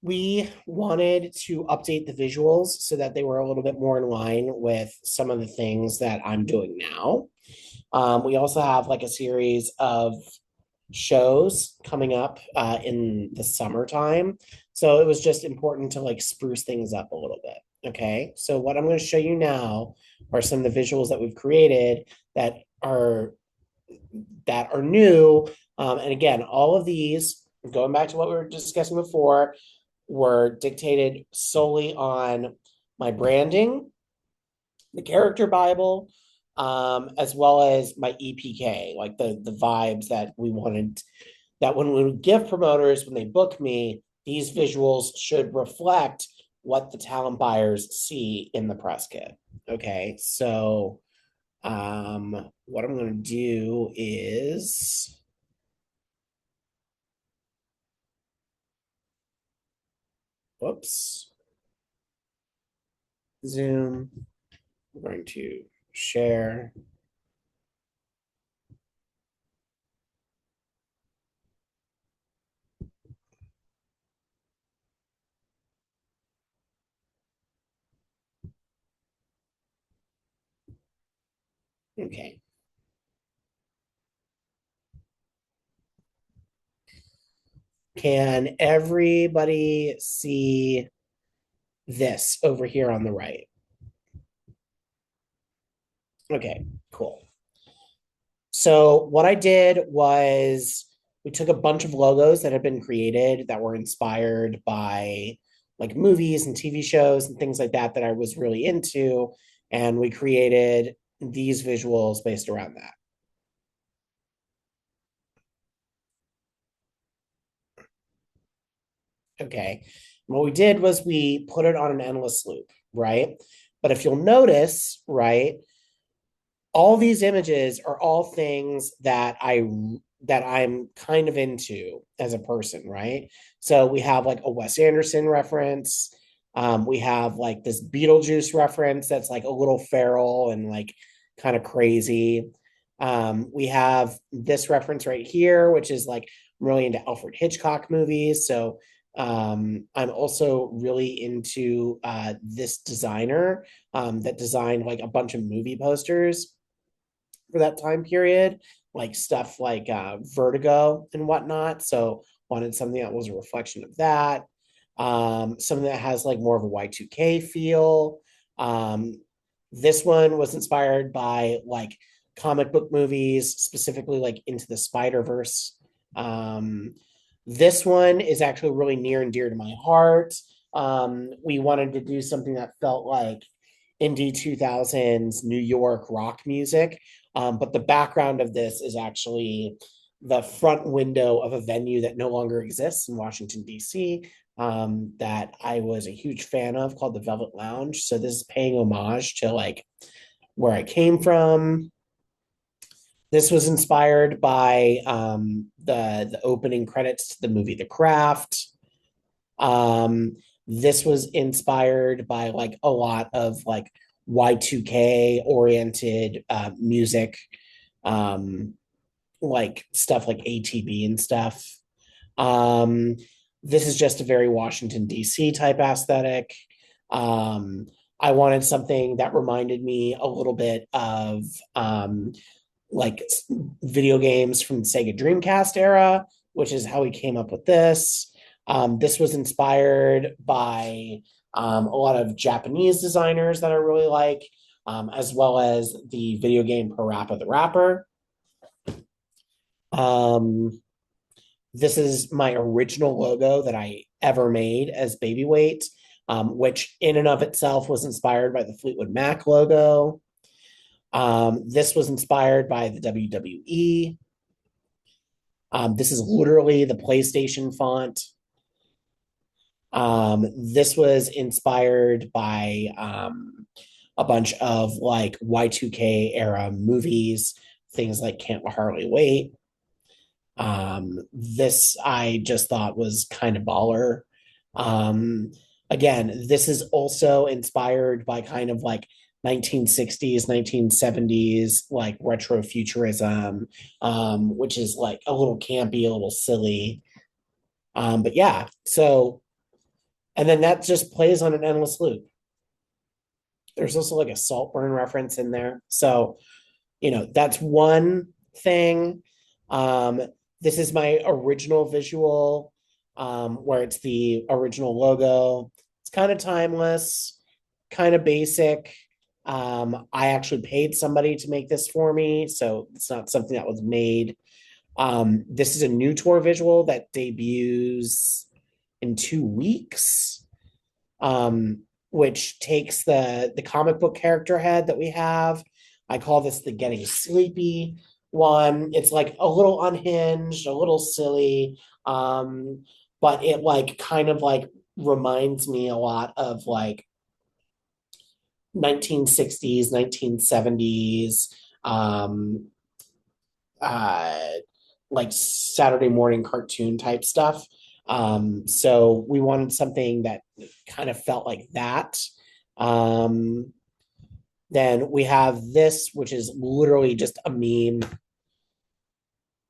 we wanted to update the visuals so that they were a little bit more in line with some of the things that I'm doing now. We also have like a series of shows coming up in the summertime. So it was just important to like spruce things up a little bit. Okay. So what I'm going to show you now are some of the visuals that we've created that are new. And again, all of these, going back to what we were discussing before, were dictated solely on my branding, the character Bible, as well as my EPK, like the vibes that we wanted. That when we give promoters, when they book me, these visuals should reflect what the talent buyers see in the press kit. Okay, so what I'm going to do is, whoops, Zoom. I'm going to share. Okay. Can everybody see this over here on the right? Okay, cool. So what I did was we took a bunch of logos that had been created that were inspired by like movies and TV shows and things like that that I was really into, and we created these visuals based around that. Okay. And what we did was we put it on an endless loop, right? But if you'll notice, right, all these images are all things that I'm kind of into as a person, right? So we have like a Wes Anderson reference. We have like this Beetlejuice reference that's like a little feral and like kind of crazy. We have this reference right here, which is like really into Alfred Hitchcock movies. So I'm also really into this designer that designed like a bunch of movie posters for that time period, like stuff like Vertigo and whatnot. So wanted something that was a reflection of that. Something that has like more of a Y2K feel. Um, this one was inspired by like comic book movies, specifically like Into the Spider-Verse. Um, this one is actually really near and dear to my heart. We wanted to do something that felt like indie 2000s New York rock music. But the background of this is actually the front window of a venue that no longer exists in Washington, D.C., that I was a huge fan of called the Velvet Lounge. So this is paying homage to like where I came from. This was inspired by the opening credits to the movie The Craft. Um, this was inspired by like a lot of like Y2K oriented music, um, like stuff like ATB and stuff. Um, this is just a very Washington, D.C. type aesthetic. Um, I wanted something that reminded me a little bit of like video games from the Sega Dreamcast era, which is how we came up with this. This was inspired by a lot of Japanese designers that I really like, as well as the video game Parappa the Rapper. Um, this is my original logo that I ever made as baby weight, which in and of itself was inspired by the Fleetwood Mac logo. This was inspired by the WWE. This is literally the PlayStation font. This was inspired by a bunch of like Y2K era movies, things like Can't Hardly Wait. This I just thought was kind of baller. Um, Again, this is also inspired by kind of like 1960s, 1970s, like retro futurism, which is like a little campy, a little silly. But yeah, so, and then that just plays on an endless loop. There's also like a Saltburn reference in there. So, that's one thing. Um, this is my original visual, where it's the original logo. It's kind of timeless, kind of basic. I actually paid somebody to make this for me, so it's not something that was made. This is a new tour visual that debuts in 2 weeks, um, which takes the comic book character head that we have. I call this the getting sleepy one. It's like a little unhinged, a little silly, but it like kind of like reminds me a lot of like 1960s, 1970s, uh, like Saturday morning cartoon type stuff. So we wanted something that kind of felt like that. Um, then we have this, which is literally just a meme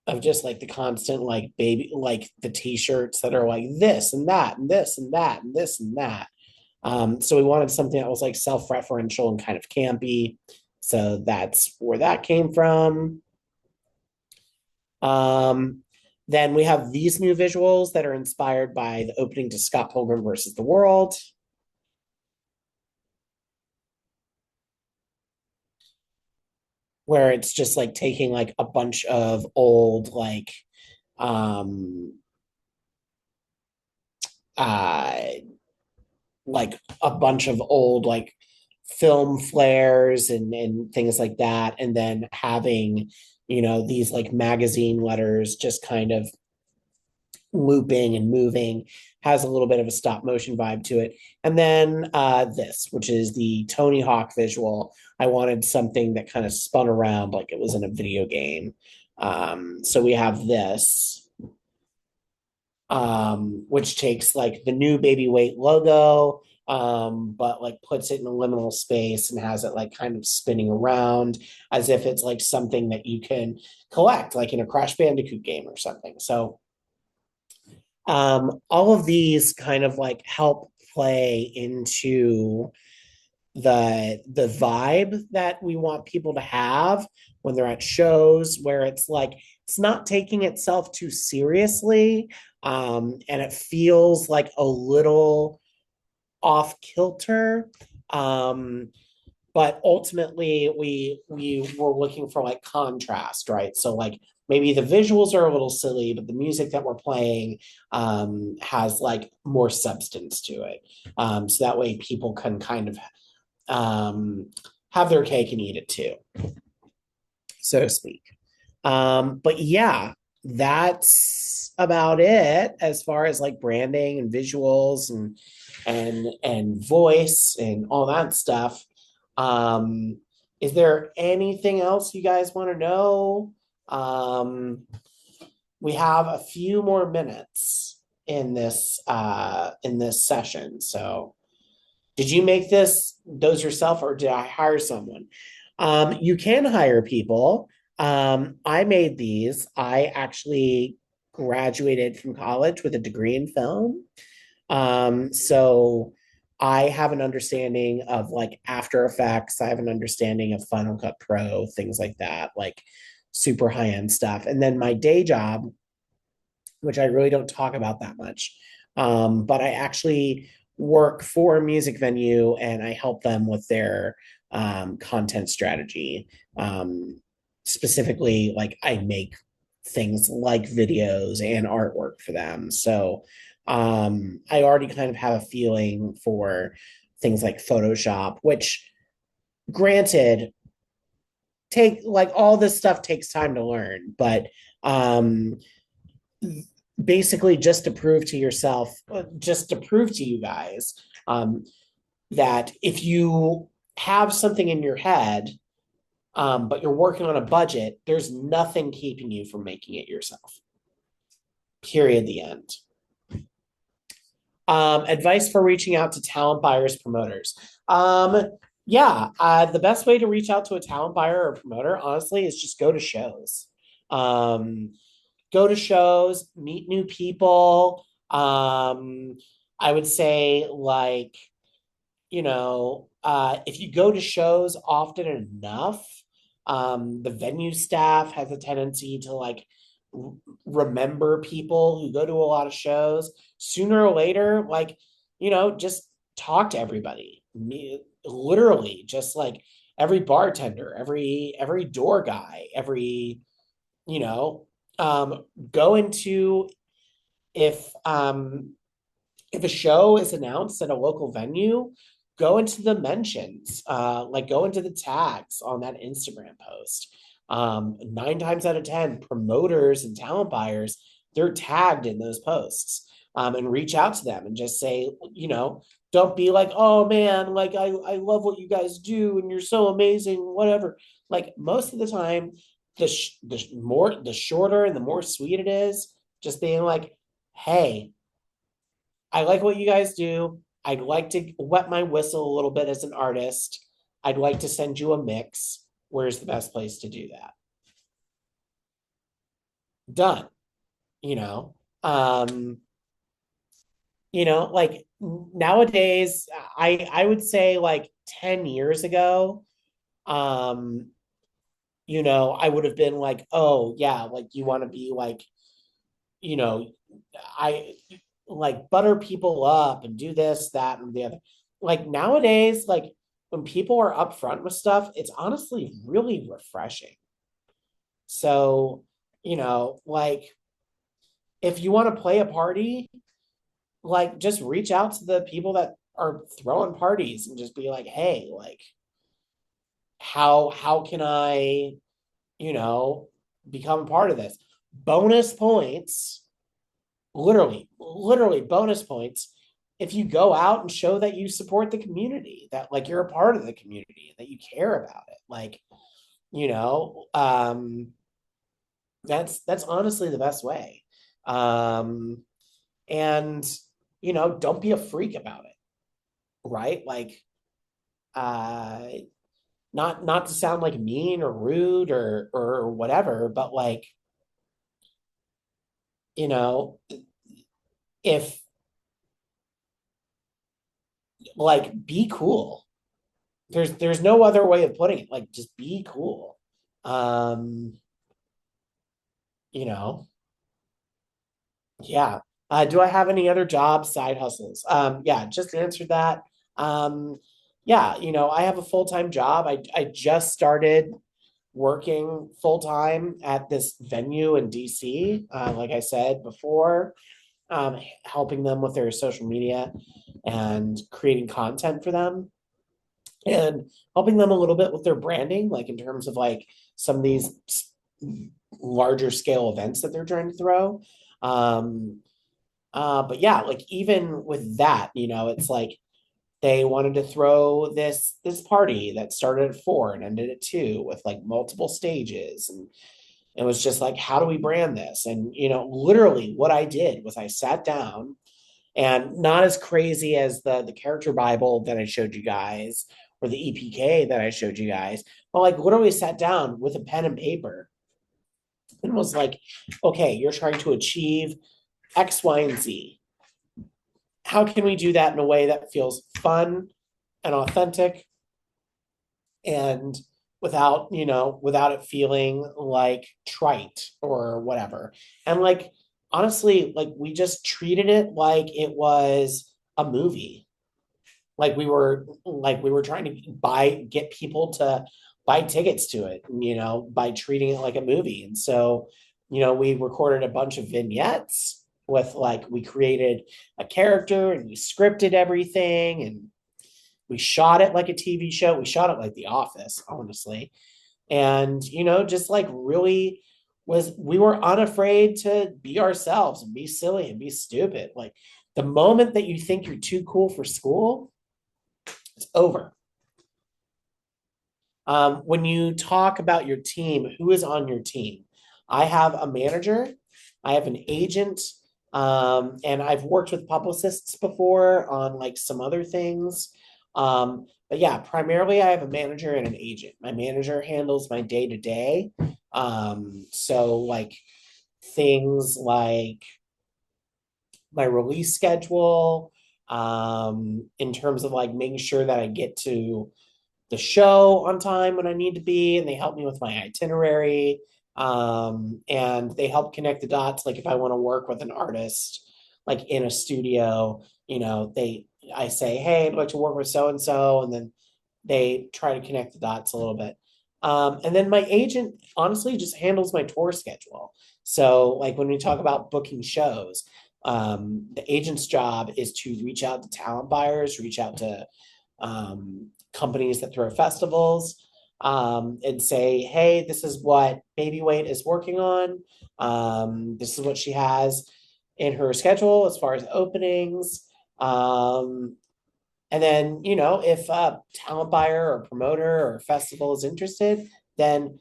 of just like the constant like baby, like the t-shirts that are like this and that and this and that and this and that. So we wanted something that was like self-referential and kind of campy. So that's where that came from. Um, then we have these new visuals that are inspired by the opening to Scott Pilgrim versus the World. Where it's just like taking like a bunch of old um uh like a bunch of old like film flares and things like that, and then having these like magazine letters just kind of looping and moving, has a little bit of a stop motion vibe to it. And then this, which is the Tony Hawk visual. I wanted something that kind of spun around like it was in a video game. So we have this, which takes like the new baby weight logo but like puts it in a liminal space and has it like kind of spinning around as if it's like something that you can collect, like in a Crash Bandicoot game or something. So all of these kind of like help play into the vibe that we want people to have when they're at shows, where it's like it's not taking itself too seriously, and it feels like a little off kilter. um but ultimately we were looking for like contrast, right? So like maybe the visuals are a little silly, but the music that we're playing has like more substance to it, so that way people can kind of um, have their cake and eat it too, so to speak. But yeah, that's about it as far as like branding and visuals and voice and all that stuff. Um, is there anything else you guys want to know? Um, we have a few more minutes in this session, so did you make those yourself or did I hire someone? You can hire people. I made these. I actually graduated from college with a degree in film. So I have an understanding of like After Effects. I have an understanding of Final Cut Pro, things like that, like super high end stuff. And then my day job, which I really don't talk about that much. But I actually work for a music venue and I help them with their content strategy. Specifically, like I make things like videos and artwork for them. So I already kind of have a feeling for things like Photoshop, which granted, take like all this stuff takes time to learn, but um basically just to prove to yourself, just to prove to you guys that if you have something in your head, but you're working on a budget, there's nothing keeping you from making it yourself. Period. The end. Advice for reaching out to talent buyers, promoters. Yeah, the best way to reach out to a talent buyer or promoter, honestly, is just go to shows. Um, Go to shows, meet new people. I would say like, if you go to shows often enough, the venue staff has a tendency to like remember people who go to a lot of shows. Sooner or later, like, just talk to everybody. Literally, just like every bartender, every door guy, every you know go into if if a show is announced at a local venue, go into the mentions, like go into the tags on that Instagram post. 9 times out of 10, promoters and talent buyers, they're tagged in those posts, and reach out to them and just say, don't be like, oh man, like I love what you guys do and you're so amazing, whatever. Like most of the time, the shorter and the more sweet it is, just being like, hey, I like what you guys do. I'd like to wet my whistle a little bit as an artist. I'd like to send you a mix. Where's the best place to do that? Done. You know, um, like nowadays, I would say like 10 years ago, um, I would have been like, oh yeah, like you want to be like, you know, I like butter people up and do this, that, and the other. Like nowadays, like when people are upfront with stuff, it's honestly really refreshing. So, like if you want to play a party, like just reach out to the people that are throwing parties and just be like, hey, like how can I, you know, become a part of this? Bonus points, literally bonus points if you go out and show that you support the community, that like you're a part of the community, that you care about it. Like, you know, that's honestly the best way. And don't be a freak about it. right? Like, uh, not to sound like mean or rude or whatever, but like, you know, if like be cool. There's no other way of putting it. Like just be cool. Um, you know, yeah. Do I have any other jobs, side hustles? Yeah, just answered that. Um, yeah, I have a full-time job. I just started working full-time at this venue in DC, like I said before, helping them with their social media and creating content for them and helping them a little bit with their branding, like in terms of like some of these larger scale events that they're trying to throw. Um, but yeah, like even with that, it's like they wanted to throw this party that started at 4 and ended at 2 with like multiple stages, and it was just like, how do we brand this? And literally what I did was I sat down, and not as crazy as the character Bible that I showed you guys or the EPK that I showed you guys, but like literally sat down with a pen and paper and was like, okay, you're trying to achieve X, Y, and Z. How can we do that in a way that feels fun and authentic and without it feeling like trite or whatever? And like honestly, like we just treated it like it was a movie. Like we were trying to get people to buy tickets to it, by treating it like a movie. And so, we recorded a bunch of vignettes with like we created a character and we scripted everything and we shot it like a TV show. We shot it like The Office, honestly. And, just like really we were unafraid to be ourselves and be silly and be stupid. Like the moment that you think you're too cool for school, it's over. When you talk about your team, who is on your team? I have a manager, I have an agent, and I've worked with publicists before on like some other things. But yeah, primarily I have a manager and an agent. My manager handles my day to day. So like things like my release schedule, in terms of like making sure that I get to the show on time when I need to be, and they help me with my itinerary. And they help connect the dots. Like if I want to work with an artist, like in a studio, I say, hey, I'd like to work with so and so, and then they try to connect the dots a little bit. And then my agent honestly just handles my tour schedule. So, like when we talk about booking shows, the agent's job is to reach out to talent buyers, reach out to companies that throw festivals, and say, hey, this is what Baby Wait is working on. This is what she has in her schedule as far as openings. And then, if a talent buyer or promoter or festival is interested, then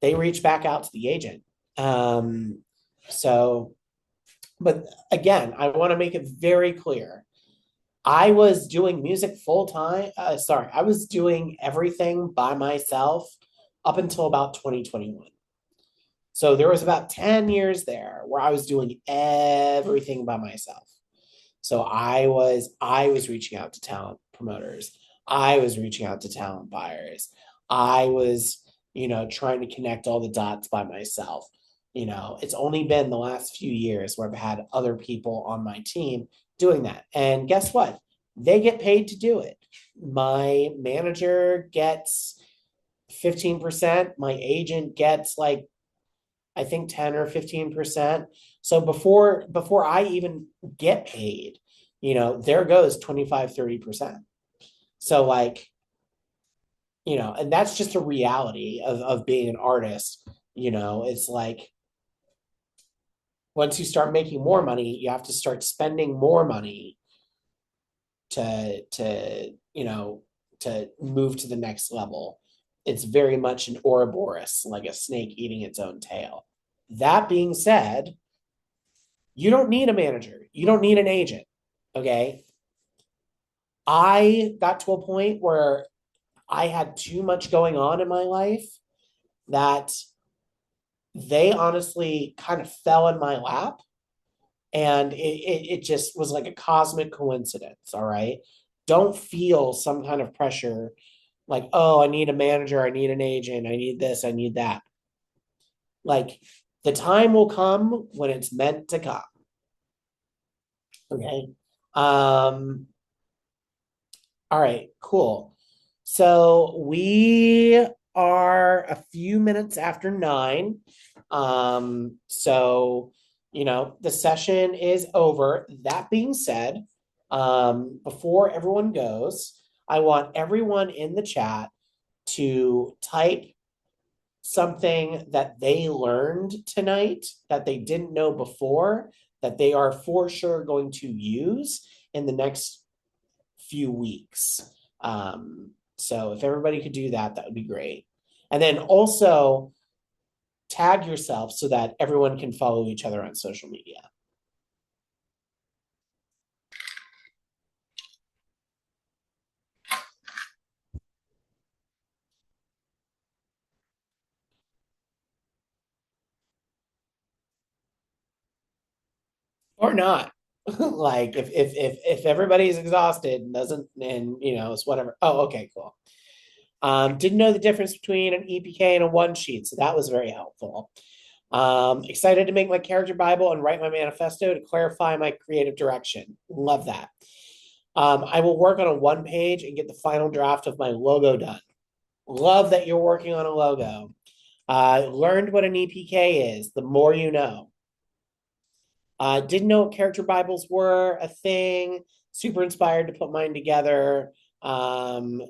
they reach back out to the agent. Um, so, but again, I want to make it very clear. I was doing music full time. Sorry, I was doing everything by myself up until about 2021. So there was about 10 years there where I was doing everything by myself. So I was reaching out to talent promoters. I was reaching out to talent buyers. I was, trying to connect all the dots by myself. It's only been the last few years where I've had other people on my team doing that. And guess what? They get paid to do it. My manager gets 15%. My agent gets like I think 10 or 15%. So before I even get paid, there goes 25, 30%. So like, and that's just a reality of being an artist. It's like once you start making more money, you have to start spending more money to move to the next level. It's very much an Ouroboros, like a snake eating its own tail. That being said, you don't need a manager. You don't need an agent. Okay. I got to a point where I had too much going on in my life that they honestly kind of fell in my lap. And it just was like a cosmic coincidence. All right. Don't feel some kind of pressure like, oh, I need a manager, I need an agent, I need this, I need that. Like the time will come when it's meant to come. Okay. Um, all right, cool. So we are a few minutes after 9. So the session is over. That being said, before everyone goes, I want everyone in the chat to type something that they learned tonight that they didn't know before that they are for sure going to use in the next few weeks. So if everybody could do that, that would be great. And then also tag yourself so that everyone can follow each other on social media. Or not. Like if everybody's exhausted and doesn't and it's whatever. Oh, okay, cool. Didn't know the difference between an EPK and a one sheet, so that was very helpful. Excited to make my character Bible and write my manifesto to clarify my creative direction. Love that. I will work on a one page and get the final draft of my logo done. Love that you're working on a logo. Learned what an EPK is. The more you know. Didn't know what character Bibles were a thing. Super inspired to put mine together. Um,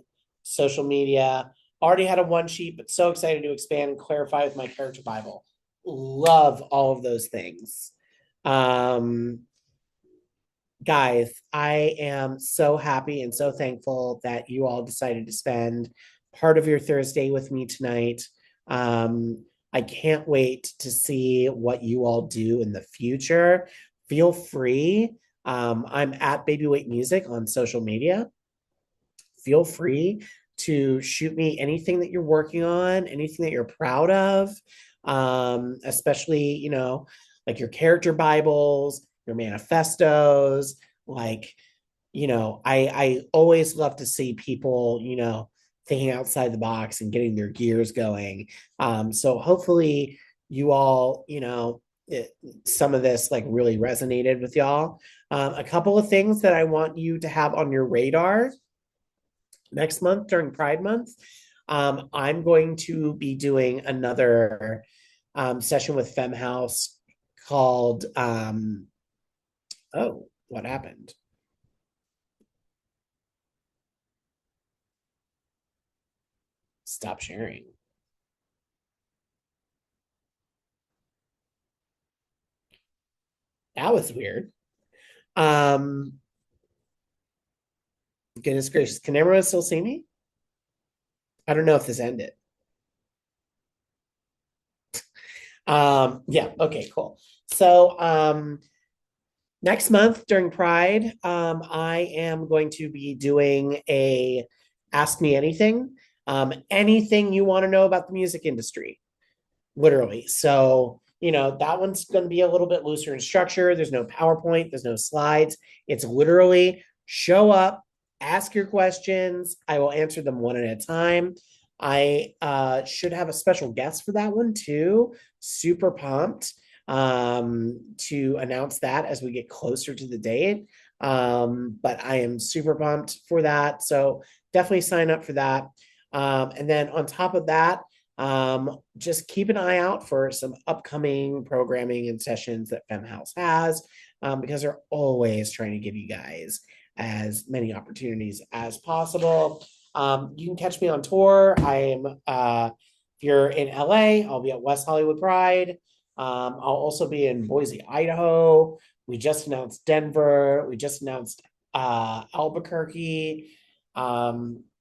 Social media. Already had a one sheet, but so excited to expand and clarify with my character Bible. Love all of those things. Um, Guys, I am so happy and so thankful that you all decided to spend part of your Thursday with me tonight. I can't wait to see what you all do in the future. Feel free. I'm at Babyweight Music on social media. Feel free to shoot me anything that you're working on, anything that you're proud of, especially, like your character Bibles, your manifestos. Like, I always love to see people, thinking outside the box and getting their gears going. So hopefully you all, some of this like really resonated with y'all. A couple of things that I want you to have on your radar next month during Pride Month. I'm going to be doing another session with FEMME House called oh, what happened? Stop sharing. That was weird. Um, Goodness gracious, can everyone still see me? I don't know if this ended. Yeah, okay, cool. So next month during Pride, I am going to be doing a Ask Me Anything. Anything you want to know about the music industry, literally. So, that one's going to be a little bit looser in structure. There's no PowerPoint, there's no slides. It's literally show up, ask your questions. I will answer them one at a time. I should have a special guest for that one too. Super pumped to announce that as we get closer to the date. But I am super pumped for that. So definitely sign up for that. And then on top of that, just keep an eye out for some upcoming programming and sessions that FEMME House has, because they're always trying to give you guys as many opportunities as possible. You can catch me on tour. I'm if you're in LA, I'll be at West Hollywood Pride. I'll also be in Boise, Idaho. We just announced Denver. We just announced Albuquerque.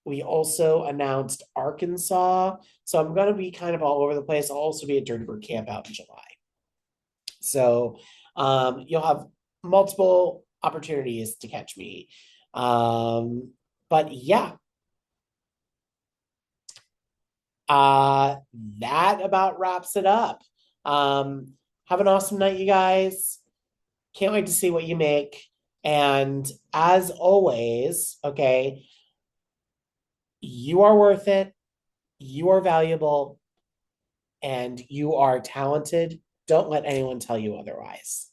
We also announced Arkansas. So I'm going to be kind of all over the place. I'll also be at Dirty Bird Camp out in July. So you'll have multiple opportunities to catch me. But yeah, uh, that about wraps it up. Um, have an awesome night, you guys. Can't wait to see what you make. And as always, okay, you are worth it. You are valuable and you are talented. Don't let anyone tell you otherwise.